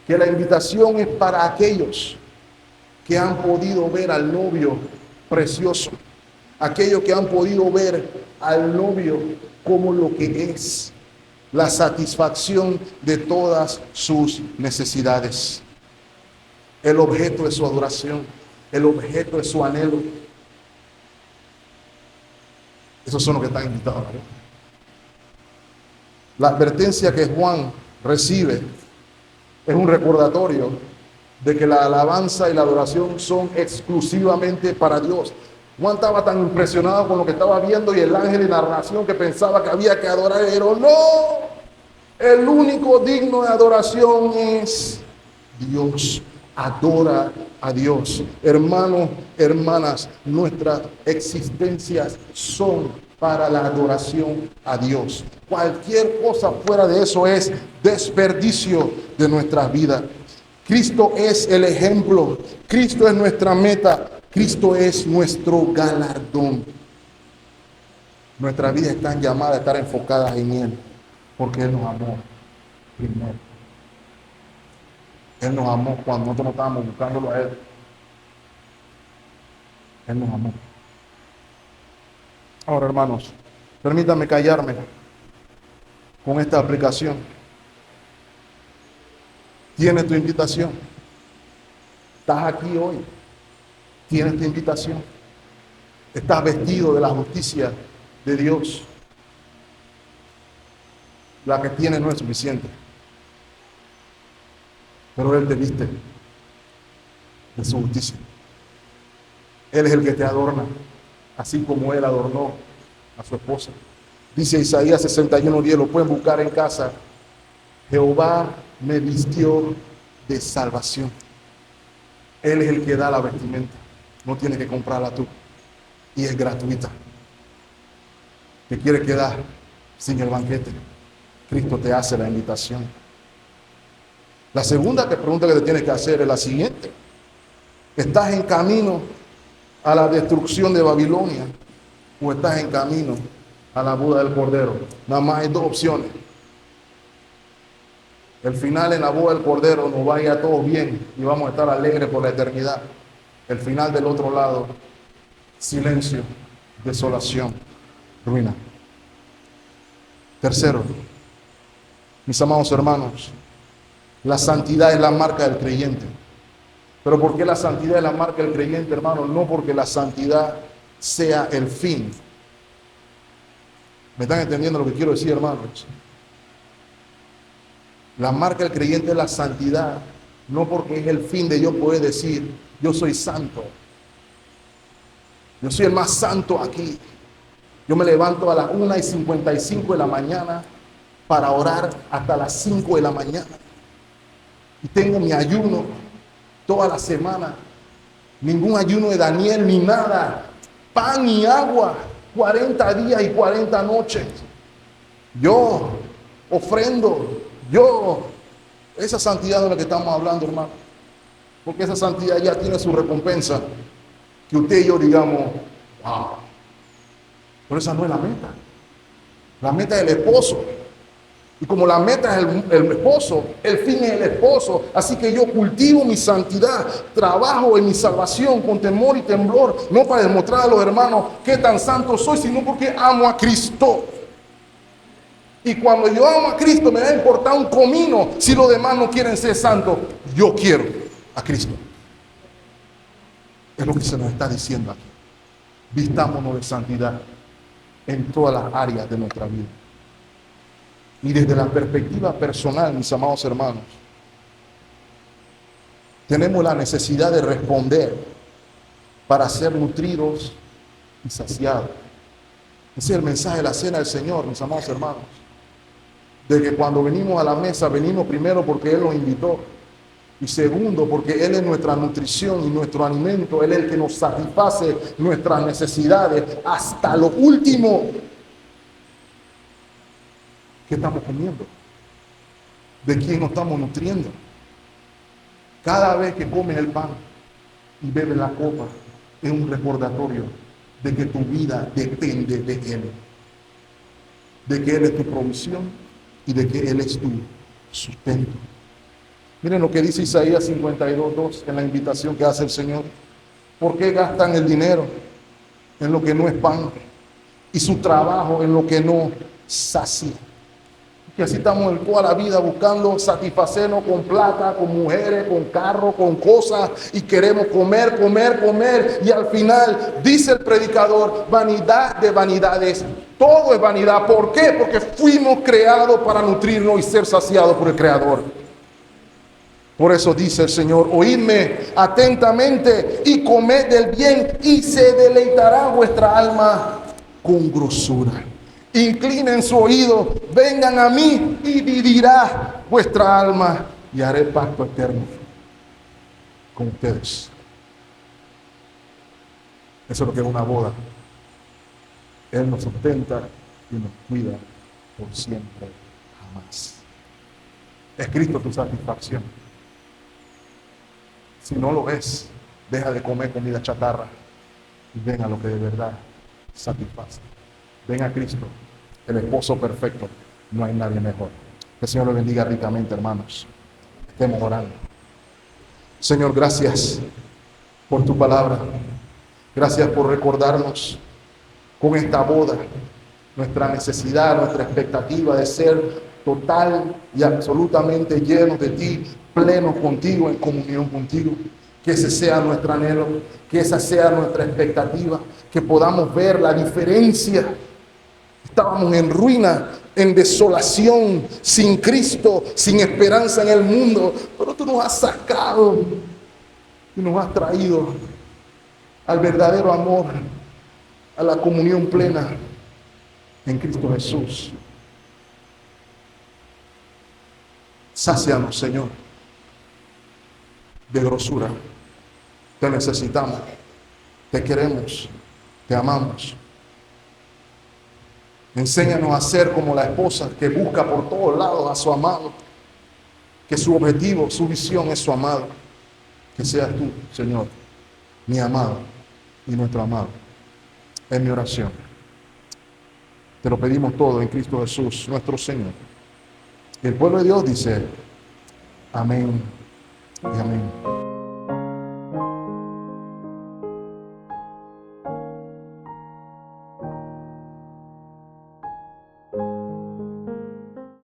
que la invitación es para aquellos que han podido ver al novio precioso, aquellos que han podido ver al novio como lo que es, la satisfacción de todas sus necesidades, el objeto de su adoración, el objeto de su anhelo. Esos son los que están invitados. La advertencia que Juan recibe es un recordatorio de que la alabanza y la adoración son exclusivamente para Dios. Juan estaba tan impresionado con lo que estaba viendo y el ángel de narración que pensaba que había que adorar. Pero no, el único digno de adoración es Dios. Adora a Dios. Hermanos, hermanas, nuestras existencias son para la adoración a Dios. Cualquier cosa fuera de eso es desperdicio de nuestras vidas. Cristo es el ejemplo, Cristo es nuestra meta, Cristo es nuestro galardón. Nuestras vidas están llamadas a estar enfocadas en Él, porque Él nos amó primero. Él nos amó cuando nosotros no estábamos buscándolo a Él. Él nos amó. Ahora, hermanos, permítanme callarme con esta aplicación. Tienes tu invitación. Estás aquí hoy. Tienes tu invitación. Estás vestido de la justicia de Dios. La que tienes no es suficiente. Pero Él te viste de su justicia. Él es el que te adorna, así como Él adornó a su esposa. Dice Isaías 61:10, lo pueden buscar en casa. Jehová me vistió de salvación. Él es el que da la vestimenta. No tienes que comprarla tú. Y es gratuita. ¿Te quieres quedar sin el banquete? Cristo te hace la invitación. La segunda pregunta que te tienes que hacer es la siguiente. ¿Estás en camino a la destrucción de Babilonia o estás en camino a la boda del Cordero? Nada más hay dos opciones. El final en la boda del Cordero nos va a ir a todos bien y vamos a estar alegres por la eternidad. El final del otro lado, silencio, desolación, ruina. Tercero, mis amados hermanos, la santidad es la marca del creyente. ¿Pero por qué la santidad es la marca del creyente, hermano? No porque la santidad sea el fin. ¿Me están entendiendo lo que quiero decir, hermanos? La marca del creyente es la santidad, no porque es el fin de yo poder decir, yo soy santo. Yo soy el más santo aquí. Yo me levanto a las 1:55 de la mañana para orar hasta las 5 de la mañana. Y tengo mi ayuno toda la semana. Ningún ayuno de Daniel ni nada. Pan y agua, 40 días y 40 noches. Yo ofrendo, esa santidad de la que estamos hablando, hermano. Porque esa santidad ya tiene su recompensa. Que usted y yo digamos, wow. Pero esa no es la meta. La meta es el esposo. Y como la meta es el esposo, el fin es el esposo. Así que yo cultivo mi santidad, trabajo en mi salvación con temor y temblor, no para demostrar a los hermanos qué tan santo soy, sino porque amo a Cristo. Y cuando yo amo a Cristo, me da a importar un comino si los demás no quieren ser santos. Yo quiero a Cristo. Es lo que se nos está diciendo aquí. Vistámonos de santidad en todas las áreas de nuestra vida. Y desde la perspectiva personal, mis amados hermanos, tenemos la necesidad de responder para ser nutridos y saciados. Ese es el mensaje de la cena del Señor, mis amados hermanos. De que cuando venimos a la mesa, venimos primero porque Él nos invitó. Y segundo, porque Él es nuestra nutrición y nuestro alimento. Él es el que nos satisface nuestras necesidades hasta lo último. ¿Qué estamos comiendo? ¿De quién nos estamos nutriendo? Cada vez que comes el pan y bebes la copa, es un recordatorio de que tu vida depende de Él. De que Él es tu provisión y de que Él es tu sustento. Miren lo que dice Isaías 52:2 en la invitación que hace el Señor. ¿Por qué gastan el dinero en lo que no es pan y su trabajo en lo que no sacia? Que así estamos en toda la vida buscando satisfacernos con plata, con mujeres, con carros, con cosas, y queremos comer, comer, comer, y al final dice el predicador, vanidad de vanidades, todo es vanidad. ¿Por qué? Porque fuimos creados para nutrirnos y ser saciados por el Creador. Por eso dice el Señor, oídme atentamente y comed del bien, y se deleitará vuestra alma con grosura. Inclinen su oído, vengan a mí y vivirá vuestra alma, y haré pacto eterno con ustedes. Eso es lo que es una boda. Él nos sustenta y nos cuida por siempre, jamás. Es Cristo tu satisfacción. Si no lo es, deja de comer comida chatarra y ven a lo que de verdad satisface. Ven a Cristo, el esposo perfecto. No hay nadie mejor. Que el Señor lo bendiga ricamente, hermanos. Estemos orando. Señor, gracias por tu palabra. Gracias por recordarnos con esta boda nuestra necesidad, nuestra expectativa de ser total y absolutamente llenos de ti, plenos contigo, en comunión contigo. Que ese sea nuestro anhelo, que esa sea nuestra expectativa, que podamos ver la diferencia. Estábamos en ruina, en desolación, sin Cristo, sin esperanza en el mundo, pero tú nos has sacado y nos has traído al verdadero amor, a la comunión plena en Cristo Jesús. Sácianos, Señor, de grosura. Te necesitamos, te queremos, te amamos. Enséñanos a ser como la esposa que busca por todos lados a su amado, que su objetivo, su visión es su amado. Que seas tú, Señor, mi amado y nuestro amado. Es mi oración. Te lo pedimos todo en Cristo Jesús, nuestro Señor. Y el pueblo de Dios dice, amén y amén.